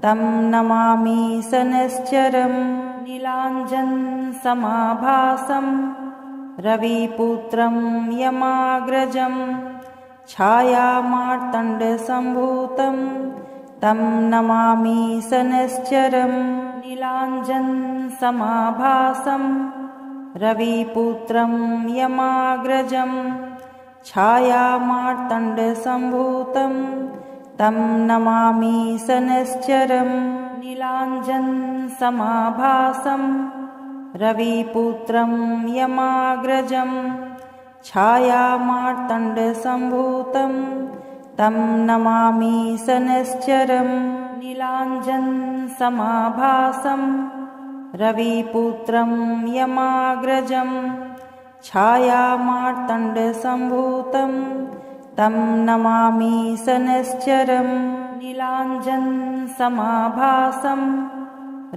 तं नमामि शनैश्चरं। नीलाञ्जनसमाभासं रविपुत्रं यमाग्रजं छायामार्तण्डसम्भूतं तं नमामि शनैश्चरं। नीलाञ्जनसमाभासं रविपुत्रं यमाग्रजं छायामार्तण्डसम्भूतं तं नमामि शनैश्चरं। नीलाञ्जनसमाभासं रविपुत्रं यमाग्रजं छायामार्तण्डसम्भूतं तं नमामि शनैश्चरं। नीलाञ्जनसमाभासं रविपुत्रं यमाग्रजं छायामार्तण्डसम्भूतं तं नमामि शनैश्चरं। नीलाञ्जनसमाभासं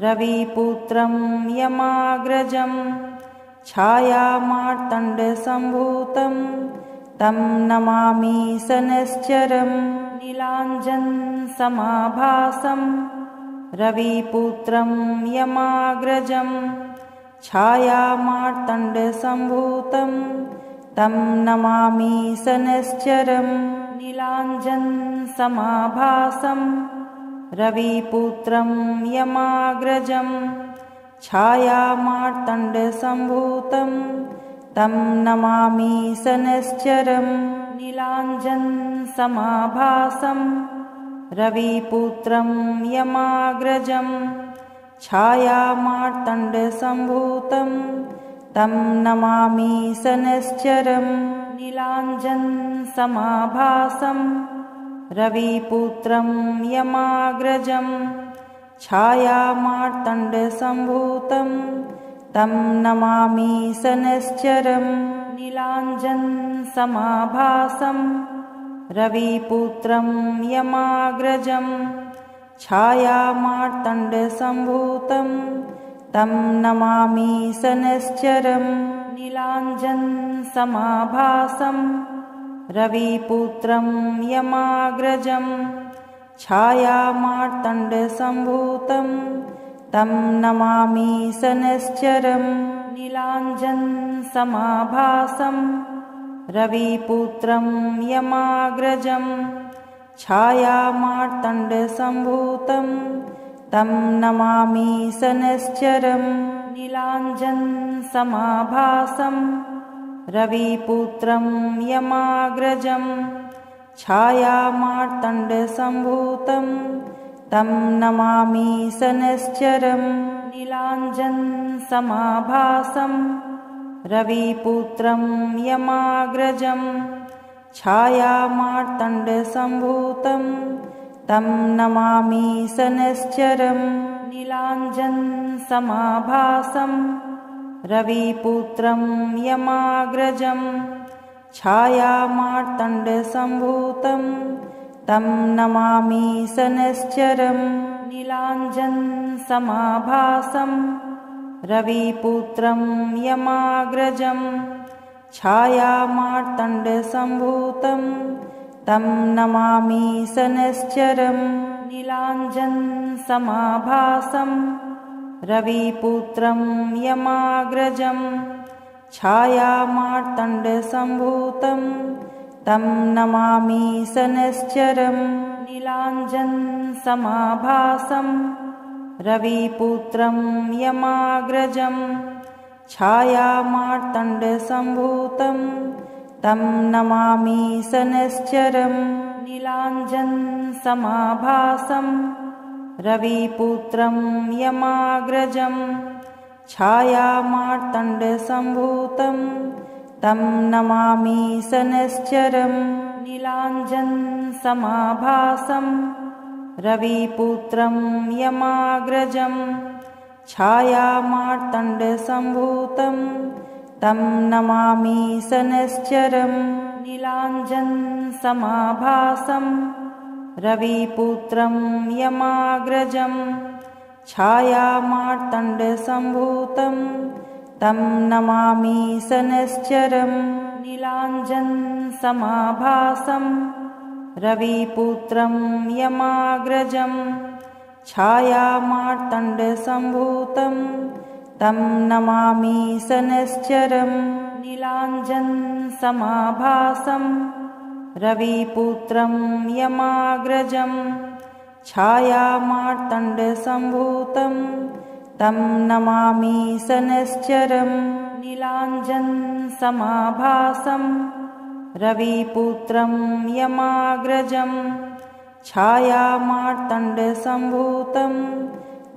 रविपुत्रं यमाग्रजं छायामार्तण्डसम्भूतं तं नमामि शनैश्चरं। नीलाञ्जनसमाभासं रविपुत्रं यमाग्रजं छायामार्तण्डसम्भूतं तं नमामि शनैश्चरं। नीलाञ्जनसमाभासं रविपुत्रं यमाग्रजं छायामार्तण्डसम्भूतं तं नमामि शनैश्चरं। नीलाञ्जनसमाभासं रविपुत्रं यमाग्रजं छायामार्तण्डसम्भूतं तं नमामि शनैश्चरं। नीलाञ्जनसमाभासं रविपुत्रं यमाग्रजं छायामार्तण्डसम्भूतं तं नमामि शनैश्चरं। नीलाञ्जनसमाभासं रविपुत्रं यमाग्रजं छायामार्तण्डसम्भूतं तं नमामि शनैश्चरं। नीलाञ्जनसमाभासं रविपुत्रं यमाग्रजं छायामार्तण्डसम्भूतं तं नमामि शनैश्चरं। नीलाञ्जनसमाभासं रविपुत्रं यमाग्रजं छायामार्तण्डसम्भूतं तं नमामि शनैश्चरं। नीलाञ्जनसमाभासं रविपुत्रं यमाग्रजं छायामार्तण्डसम्भूतं तं नमामि शनैश्चरं। नीलाञ्जनसमाभासं रविपुत्रं यमाग्रजं छायामार्तण्डसम्भूतं तं नमामि शनैश्चरं। नीलाञ्जनसमाभासं रविपुत्रं यमाग्रजं छायामार्तण्डसम्भूतं तं नमामि शनैश्चरं। नीलाञ्जनसमाभासं रविपुत्रं यमाग्रजं छायामार्तण्डसम्भूतं तं नमामि शनैश्चरं नीलाञ्जनसमाभासं रविपुत्रं यमाग्रजं छायामार्तण्डसम्भूतं तं नमामि शनैश्चरं नीलाञ्जनसमाभासं रविपुत्रं यमाग्रजं छायामार्तण्डसम्भूतं तं नमामि शनैश्चरं नीलाञ्जनसमाभासं रविपुत्रं यमाग्रजं छायामार्तण्डसम्भूतं तं नमामि शनैश्चरं नीलाञ्जनसमाभासं रविपुत्रं यमाग्रजं छायामार्तण्डसम्भूतं तं नमामि शनैश्चरं नीलाञ्जनसमाभासं रविपुत्रं यमाग्रजं छायामार्तण्डसम्भूतं तं नमामि शनैश्चरं नीलाञ्जनसमाभासं रविपुत्रं यमाग्रजं छायामार्तण्डसम्भूतं तं नमामि शनैश्चरं नीलाञ्जनसमाभासं रविपुत्रं यमाग्रजं छायामार्तण्डसम्भूतं तं नमामि शनैश्चरं नीलाञ्जनसमाभासं रविपुत्रं यमाग्रजं छायामार्तण्डसम्भूतं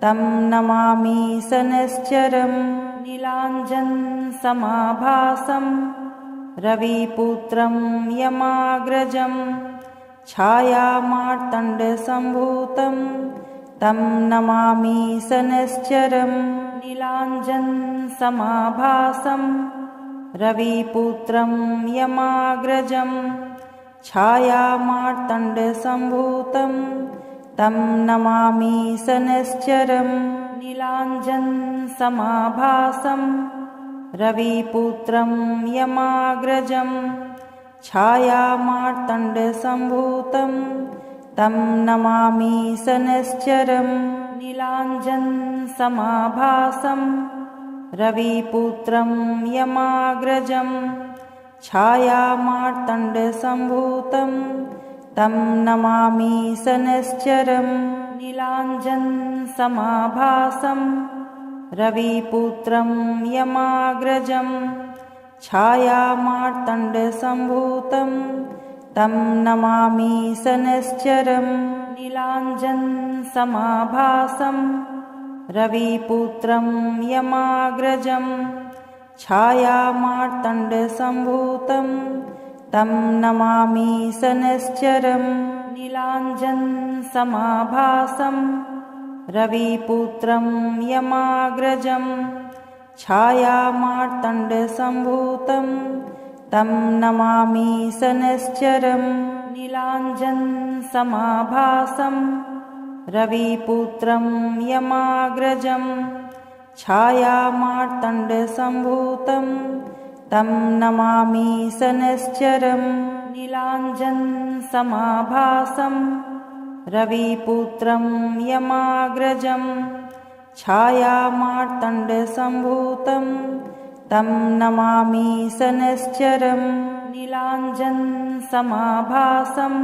तं नमामि शनैश्चरं नीलाञ्जनसमाभासं रविपुत्रं यमाग्रजं छायामार्तण्डसम्भूतं तं नमामि शनैश्चरं नीलाञ्जनसमाभासं रविपुत्रं यमाग्रजं छायामार्तण्डसम्भूतं तं नमामि शनैश्चरं नीलाञ्जनसमाभासं रविपुत्रं यमाग्रजं छायामार्तण्डसम्भूतं तं नमामि शनैश्चरं नीलाञ्जनसमाभासं रविपुत्रं यमाग्रजं छायामार्तण्डसम्भूतं तं नमामि शनैश्चरं नीलाञ्जनसमाभासं रविपुत्रं यमाग्रजं छायामार्तण्डसम्भूतं तं नमामि शनैश्चरं नीलाञ्जनसमाभासं रविपुत्रं यमाग्रजं छायामार्तण्डसम्भूतं तं नमामि शनैश्चरं नीलाञ्जनसमाभासं रविपुत्रं यमाग्रजं छायामार्तण्डसम्भूतं तं नमामि शनैश्चरं नीलाञ्जनसमाभासं रविपुत्रं यमाग्रजं छायामार्तण्डसम्भूतं तं नमामि शनैश्चरं नीलाञ्जनसमाभासं रविपुत्रं यमाग्रजं छायामार्तण्डसम्भूतं तं नमामि शनैश्चरं नीलाञ्जनसमाभासं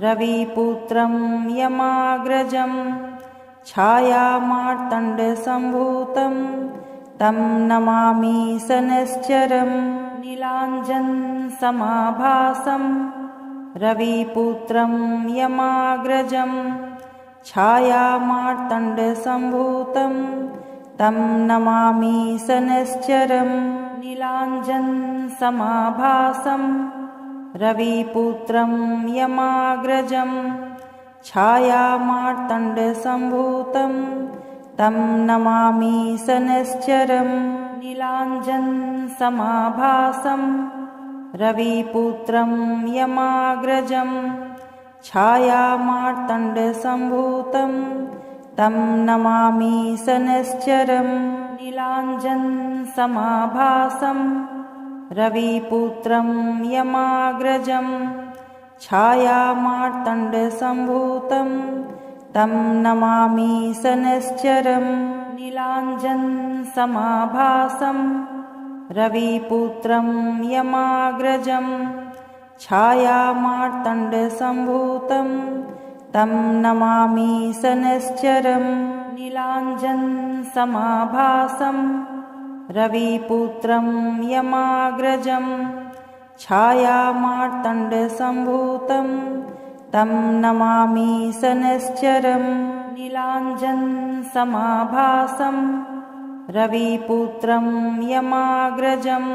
रविपुत्रं यमाग्रजं छायामार्तण्डसम्भूतं तं नमामि शनैश्चरं नीलाञ्जनसमाभासं रविपुत्रं यमाग्रजं छायामार्तण्डसम्भूतं तं नमामि शनैश्चरं नीलाञ्जनसमाभासं रविपुत्रं यमाग्रजं छायामार्तण्डसम्भूतं तं नमामि शनैश्चरं नीलाञ्जनसमाभासं रविपुत्रं यमाग्रजं छायामार्तण्डसम्भूतं तं नमामि शनैश्चरं नीलाञ्जनसमाभासं रविपुत्रं यमाग्रजं छायामार्तण्डसम्भूतं तं नमामि शनैश्चरम् नीलाञ्जनसमाभासं रविपुत्रं यमाग्रजं छायामार्तण्डसम्भूतं तं नमामि शनैश्चरम् नीलाञ्जनसमाभासं रविपुत्रं यमाग्रजं छायामार्तण्डसम्भूतं तं नमामि शनैश्चरम् नीलाञ्जनसमाभासं रविपुत्रं यमाग्रजं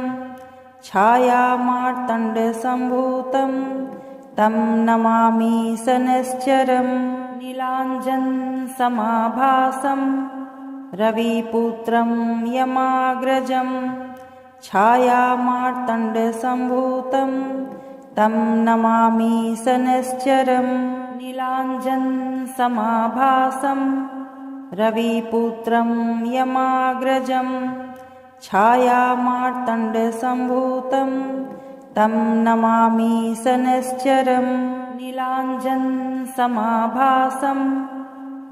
छायामार्तण्डसम्भूतं तं नमामि शनैश्चरम् नीलाञ्जनसमाभासं रविपुत्रं यमाग्रजं छायामार्तण्डसम्भूतं तं नमामि शनैश्चरम् नीलाञ्जनसमाभासं रविपुत्रं यमाग्रजं छायामार्तण्डसम्भूतं तं नमामि शनैश्चरम् नीलाञ्जनसमाभासं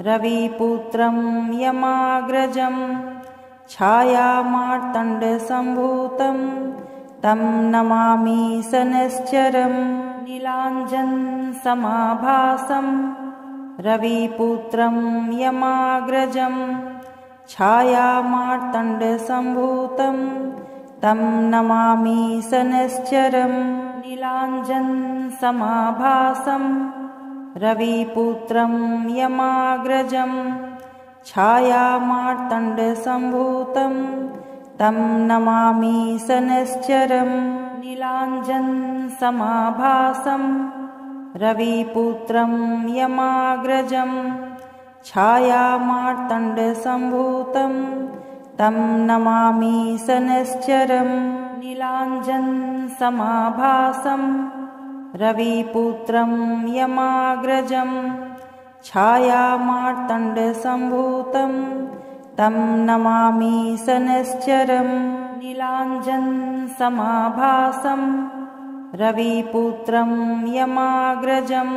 रविपुत्रं यमाग्रजं छायामार्तण्डसम्भूतं तं नमामि शनैश्चरम् नीलाञ्जनसमाभासं रविपुत्रं यमाग्रजं छायामार्तण्डसम्भूतं तं नमामि शनैश्चरम् नीलाञ्जनसमाभासं रविपुत्रं यमाग्रजं छायामार्तण्डसम्भूतं तं नमामि शनैश्चरम् नीलाञ्जनसमाभासं रविपुत्रं यमाग्रजं छायामार्तण्डसम्भूतं तं नमामि शनैश्चरम् नीलाञ्जनसमाभासं रविपुत्रं यमाग्रजं छायामार्तण्डसम्भूतं तं नमामि शनैश्चरम् नीलाञ्जनसमाभासं रविपुत्रं यमाग्रजं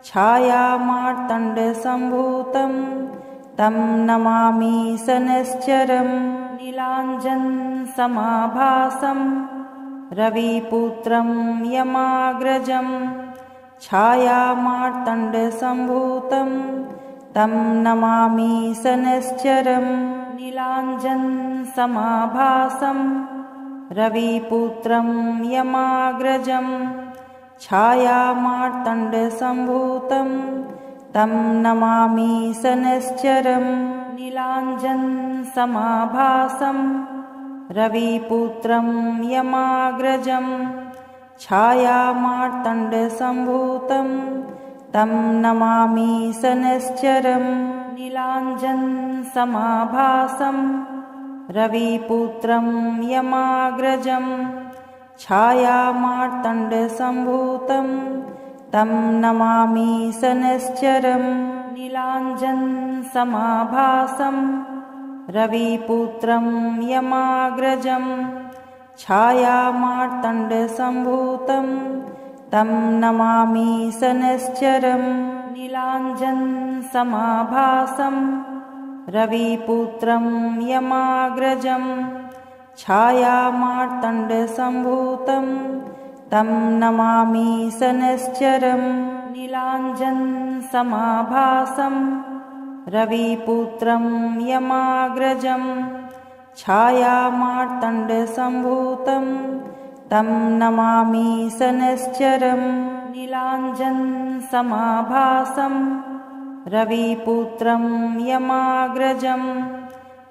छायामार्तण्डसम्भूतं तं नमामि शनैश्चरम् नीलाञ्जनसमाभासं रविपुत्रं यमाग्रजं छायामार्तण्डसम्भूतं तं नमामि शनैश्चरम् नीलाञ्जनसमाभासं रविपुत्रं यमाग्रजं छायामार्तण्डसम्भूतं तं नमामि शनैश्चरम् नीलाञ्जनसमाभासं रविपुत्रं यमाग्रजं छायामार्तण्डसम्भूतं तं नमामि शनैश्चरम् नीलाञ्जनसमाभासं रविपुत्रं यमाग्रजं छायामार्तण्डसम्भूतं तं नमामि शनैश्चरम् नीलाञ्जनसमाभासं रविपुत्रं यमाग्रजं छायामार्तण्डसम्भूतं तं नमामि शनैश्चरम् नीलाञ्जनसमाभासं रविपुत्रं यमाग्रजं छायामार्तण्डसम्भूतं तं नमामि शनैश्चरम् नीलाञ्जनसमाभासं रविपुत्रं यमाग्रजं छायामार्तण्डसम्भूतं तं नमामि शनैश्चरम् नीलाञ्जनसमाभासं रविपुत्रं यमाग्रजं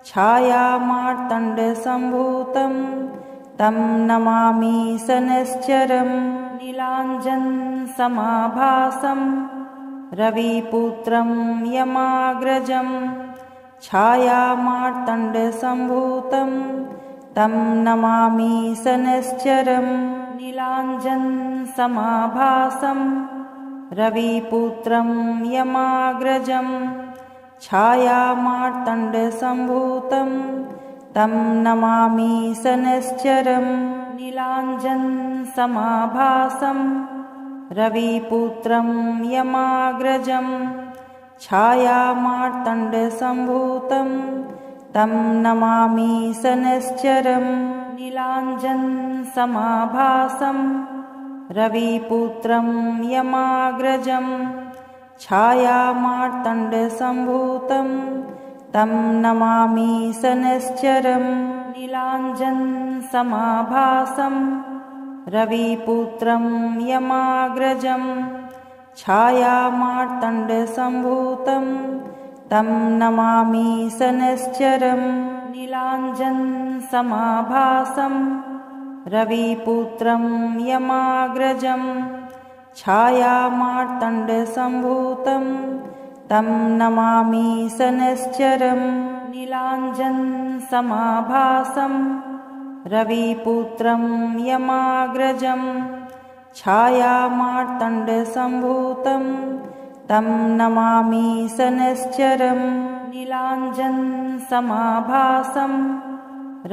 छायामार्तण्डसम्भूतं तं नमामि शनैश्चरम् नीलाञ्जनसमाभासं रविपुत्रं यमाग्रजं छायामार्तण्डसम्भूतं तं नमामि शनैश्चरम् नीलाञ्जनसमाभासं रविपुत्रं यमाग्रजं छायामार्तण्डसम्भूतं तं नमामि शनैश्चरं। नीलाञ्जनसमाभासं रविपुत्रं यमाग्रजं छायामार्तण्डसम्भूतं तं नमामि शनैश्चरं। नीलाञ्जनसमाभासं रविपुत्रं यमाग्रजं छायामार्तण्डसम्भूतं तं नमामि शनैश्चरं। नीलाञ्जनसमाभासं रविपुत्रं यमाग्रजं छायामार्तण्डसम्भूतं तं नमामि शनैश्चरं। नीलाञ्जनसमाभासं रविपुत्रं यमाग्रजं छायामार्तण्डसम्भूतं तं नमामि शनैश्चरं। नीलाञ्जनसमाभासं रविपुत्रं यमाग्रजं छायामार्तण्डसम्भूतं तं नमामि शनैश्चरं। नीलाञ्जनसमाभासं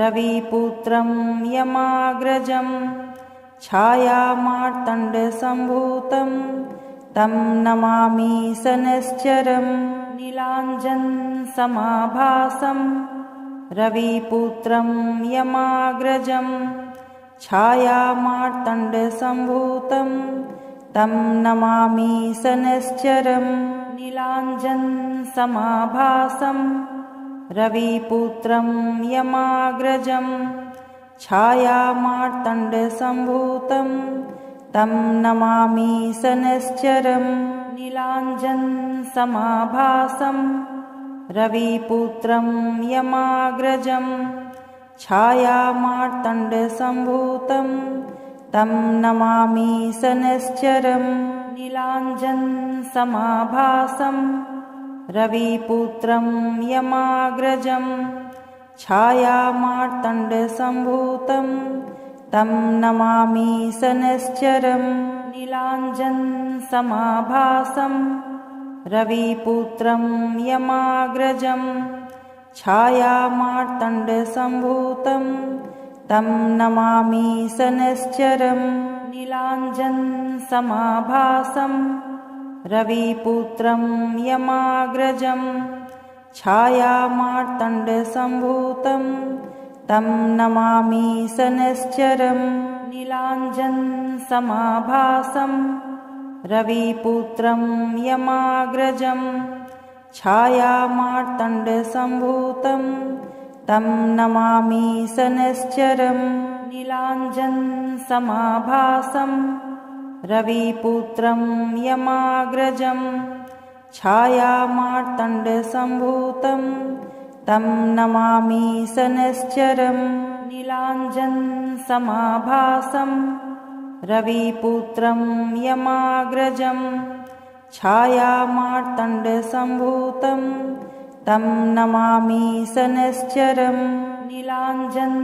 रविपुत्रं यमाग्रजं छायामार्तण्डसम्भूतं तं नमामि शनैश्चरं। नीलाञ्जनसमाभासं रविपुत्रं यमाग्रजं छायामार्तण्डसम्भूतं तं नमामि शनैश्चरं। नीलाञ्जनसमाभासं रविपुत्रं यमाग्रजं छायामार्तण्डसम्भूतं तं नमामि शनैश्चरं। नीलाञ्जनसमाभासं रविपुत्रं यमाग्रजं छायामार्तण्डसम्भूतं तं नमामि शनैश्चरं। नीलाञ्जनसमाभासं रविपुत्रं यमाग्रजं छायामार्तण्डसम्भूतं तं नमामि शनैश्चरं। नीलाञ्जनसमाभासं रविपुत्रं यमाग्रजं छायामार्तण्डसम्भूतं तं नमामि शनैश्चरं। नीलाञ्जनसमाभासं रविपुत्रं यमाग्रजं छायामार्तण्डसम्भूतं तं नमामि शनैश्चरं। नीलाञ्जनसमाभासं रविपुत्रं यमाग्रजं छायामार्तण्डसम्भूतं तं नमामि शनैश्चरं। नीलाञ्जनसमाभासं रविपुत्रं यमाग्रजं छायामार्तण्डसम्भूतं तं नमामि शनैश्चरं। नीलाञ्जनसमाभासं रविपुत्रं यमाग्रजं छायामार्तण्डसम्भूतं तं नमामि शनैश्चरं। नीलाञ्जनसमाभासं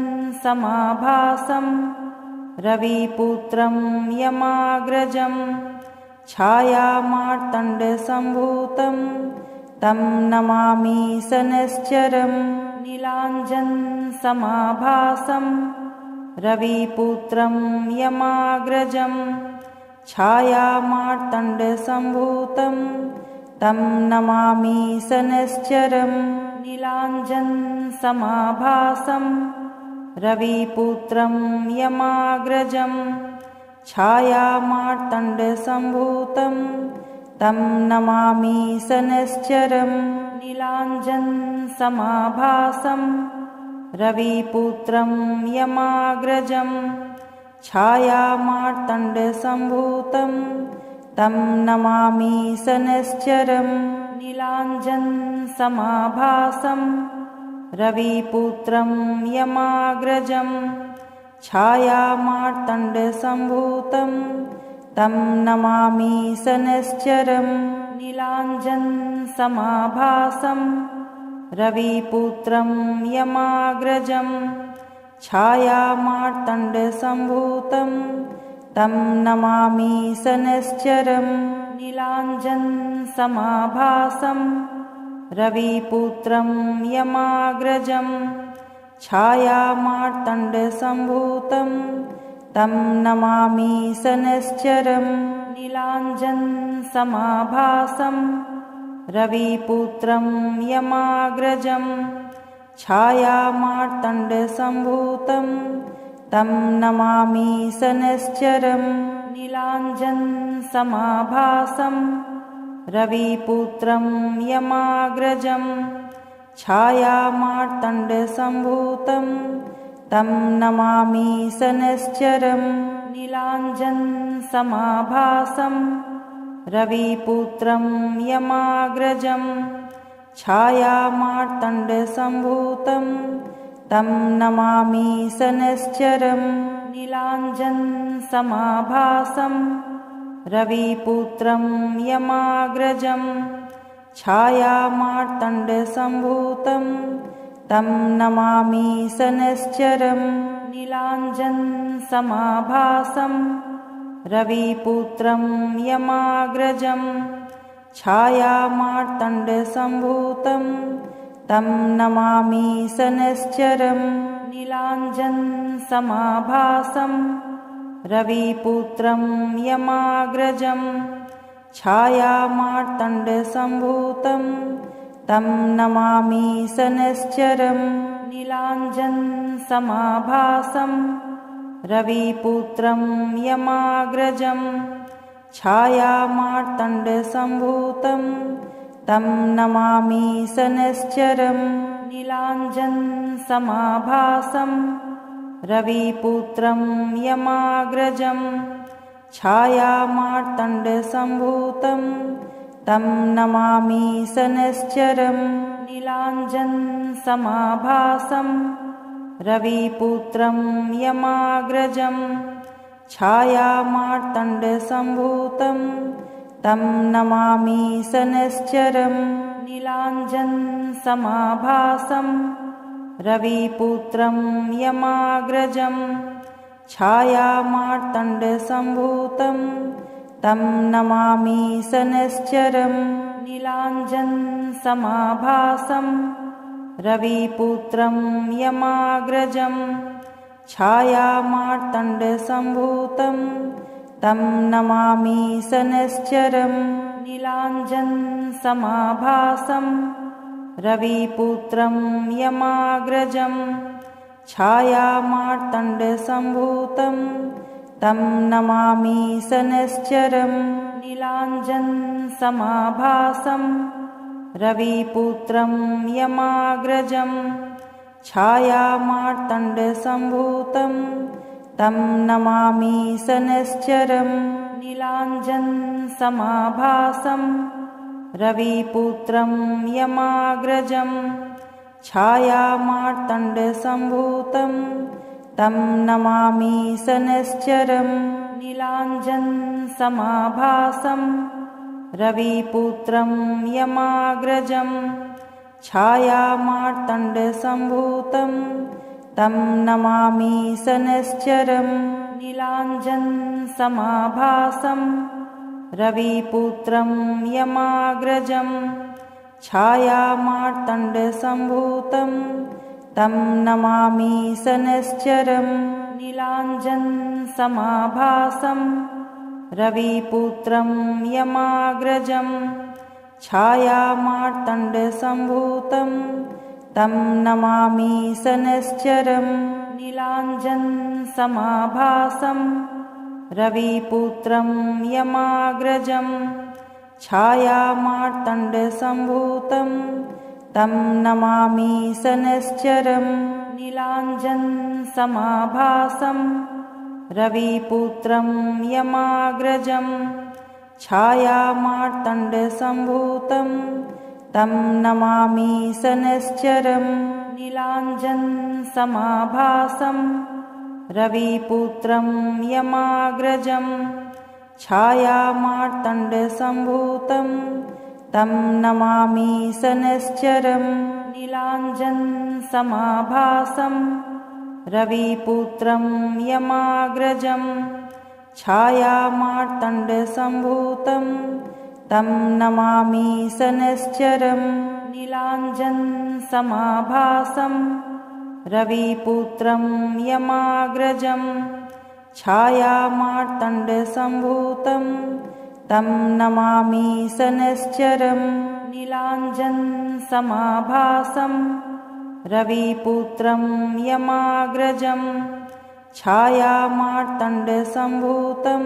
रविपुत्रं यमाग्रजं छायामार्तण्डसम्भूतं तं नमामि शनैश्चरं। नीलाञ्जनसमाभासं रविपुत्रं यमाग्रजं छायामार्तण्डसम्भूतं तं नमामि शनैश्चरं। नीलाञ्जनसमाभासं रविपुत्रं यमाग्रजं छायामार्तण्डसम्भूतं तं नमामि शनैश्चरं। नीलाञ्जनसमाभासं रविपुत्रं यमाग्रजं छायामार्तण्डसम्भूतं तं नमामि शनैश्चरं। नीलाञ्जनसमाभासं रविपुत्रं यमाग्रजं छायामार्तण्डसम्भूतं तं नमामि शनैश्चरं। नीलाञ्जनसमाभासं रविपुत्रं यमाग्रजं छायामार्तण्डसम्भूतं तं नमामि शनैश्चरं। नीलाञ्जनसमाभासं रविपुत्रं यमाग्रजं छायामार्तण्डसम्भूतं तं नमामि शनैश्चरं नीलाञ्जनसमाभासं रविपुत्रं यमाग्रजं छायामार्तण्डसम्भूतं तं नमामि शनैश्चरं नीलाञ्जनसमाभासं रविपुत्रं यमाग्रजं छायामार्तण्डसम्भूतं तं नमामि शनैश्चरं नीलाञ्जनसमाभासं रविपुत्रं यमाग्रजं छायामार्तण्डसम्भूतं तं नमामि शनैश्चरं नीलाञ्जनसमाभासं रविपुत्रं यमाग्रजं छायामार्तण्डसम्भूतं तं नमामि शनैश्चरं नीलाञ्जनसमाभासं रविपुत्रं यमाग्रजं छायामार्तण्डसम्भूतं तं नमामि शनैश्चरं नीलाञ्जनसमाभासं रविपुत्रं यमाग्रजं छायामार्तण्डसम्भूतं तं नमामि शनैश्चरं नीलाञ्जनसमाभासं रविपुत्रं यमाग्रजं छायामार्तण्डसम्भूतं तं नमामि शनैश्चरं नीलाञ्जनसमाभासं रविपुत्रं यमाग्रजं छायामार्तण्डसम्भूतं तं नमामि शनैश्चरं नीलाञ्जनसमाभासं रविपुत्रं यमाग्रजं छायामार्तण्डसम्भूतं तं नमामि शनैश्चरं नीलाञ्जनसमाभासं रविपुत्रं यमाग्रजं छायामार्तण्डसम्भूतं तं नमामि शनैश्चरं नीलाञ्जनसमाभासं रविपुत्रं यमाग्रजं छायामार्तण्डसम्भूतं तं नमामि शनैश्चरं नीलाञ्जनसमाभासं रविपुत्रं यमाग्रजं छायामार्तण्डसम्भूतं तं नमामि शनैश्चरं नीलाञ्जनसमाभासं रविपुत्रं यमाग्रजं छायामार्तण्डसम्भूतं तं नमामि शनैश्चरं नीलाञ्जनसमाभासं रविपुत्रं यमाग्रजं छायामार्तण्डसम्भूतं तं नमामि शनैश्चरं नीलाञ्जनसमाभासं रविपुत्रं यमाग्रजं छायामार्तण्डसम्भूतं तं नमामि शनैश्चरं नीलाञ्जनसमाभासं रविपुत्रं यमाग्रजं छायामार्तण्डसम्भूतं तं नमामि शनैश्चरं नीलाञ्जनसमाभासं रविपुत्रं यमाग्रजं छायामार्तण्डसम्भूतं तं नमामि शनैश्चरं नीलाञ्जनसमाभासं रविपुत्रं यमाग्रजं छायामार्तण्डसम्भूतं तं नमामि शनैश्चरं नीलाञ्जनसमाभासं रविपुत्रं यमाग्रजं छायामार्तण्डसम्भूतं तं नमामि शनैश्चरं नीलाञ्जनसमाभासं रविपुत्रं यमाग्रजं छायामार्तण्डसम्भूतं तं नमामि शनैश्चरं नीलाञ्जनसमाभासं रविपुत्रं यमाग्रजं छायामार्तण्डसम्भूतं तं नमामि शनैश्चरं नीलाञ्जन समाभासं रविपुत्रं यमाग्रजं छायामार्तण्डसम्भूतं तं नमामि शनैश्चरम् नीलाञ्जन समाभासं रविपुत्रं यमाग्रजं छायामार्तण्डसम्भूतं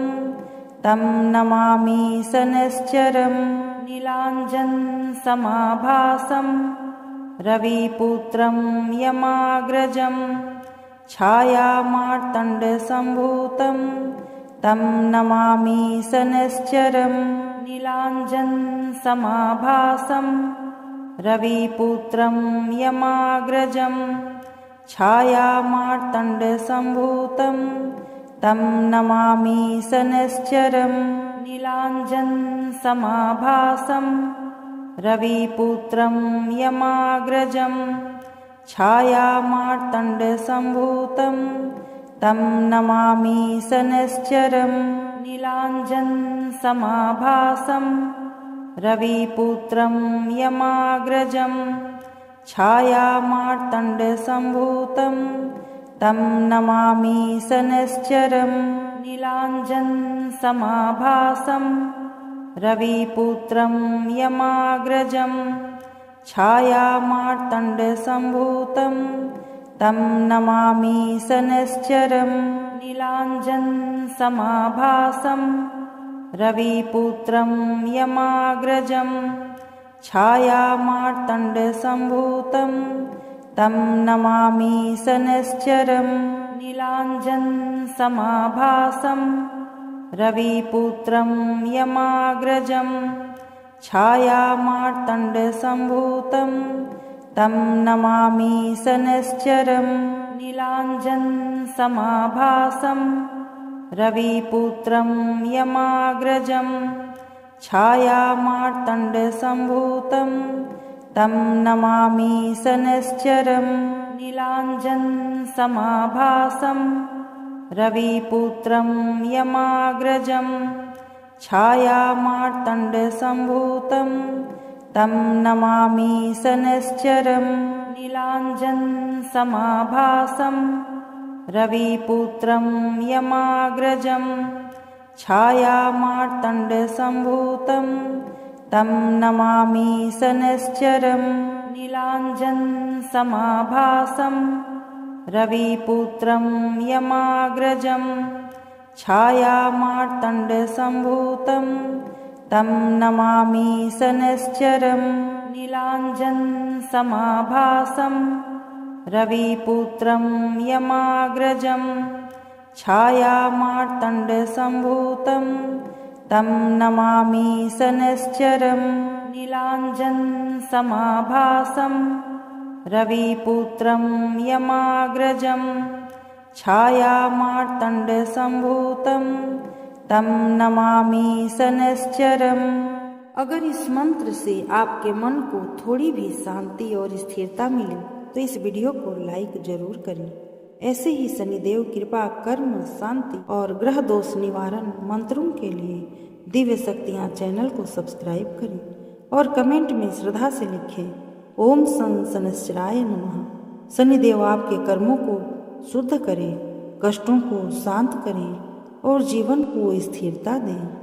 तं नमामि शनैश्चरम् नीलाञ्जन समाभासं रविपुत्रं यमाग्रजं छायामार्तण्डसम्भूतं तं नमामि शनैश्चरम् नीलाञ्जन समाभासं रविपुत्रं यमाग्रजं छायामार्तण्डसम्भूतं तं नमामि शनैश्चरम् नीलाञ्जन समाभासं रविपुत्रं यमाग्रजं छायामार्तण्डसम्भूतं तं नमामि शनैश्चरम् नीलाञ्जन समाभासं रविपुत्रं यमाग्रजं छायामार्तण्डसम्भूतं तं नमामि शनैश्चरम् नीलाञ्जन समाभासं रविपुत्रं यमाग्रजं छायामार्तण्डसम्भूतं तं नमामि शनैश्चरम् नीलाञ्जन समाभासं रविपुत्रं यमाग्रजं छायामार्तण्डसम्भूतं तं नमामि शनैश्चरम् नीलाञ्जन समाभासं रविपुत्रं यमाग्रजं छायामार्तण्डसम्भूतं तं नमामि शनैश्चरम् नीलाञ्जन समाभासं रविपुत्रं यमाग्रजं छायामार्तण्डसम्भूतं तं नमामि शनैश्चरम् नीलाञ्जन समाभासं रविपुत्रं यमाग्रजं छायामार्तण्डसम्भूतं तं नमामि शनैश्चरम् नीलाञ्जन समाभासं रविपुत्रं यमाग्रजं छायामार्तण्डसम्भूतं तं नमामि शनैश्चरम् नीलाञ्जन समाभासं रविपुत्रं यमाग्रजं छायामार्तण्डसम्भूतं तं नमामि शनैश्चरम् नीलाञ्जन समाभासं रविपुत्रं यमाग्रजं छायामार्तण्डसम्भूतं तं नमामि शनैश्चरम् नीलाञ्जन समाभासं रविपुत्रं यमाग्रजं छायामार्तण्डसम्भूतं तं नमामि शनैश्चरम्। अगर इस मंत्र से आपके मन को थोड़ी भी शांति और स्थिरता मिले तो इस वीडियो को लाइक जरूर करें। ऐसे ही शनिदेव कृपा, कर्म, शांति और ग्रह दोष निवारण मंत्रों के लिए दिव्य शक्तियाँ चैनल को सब्सक्राइब करें और कमेंट में श्रद्धा से लिखें ओम शनैश्चराय नमः। शनिदेव आपके कर्मों को शुद्ध करें, कष्टों को शांत करें और जीवन को स्थिरता दें।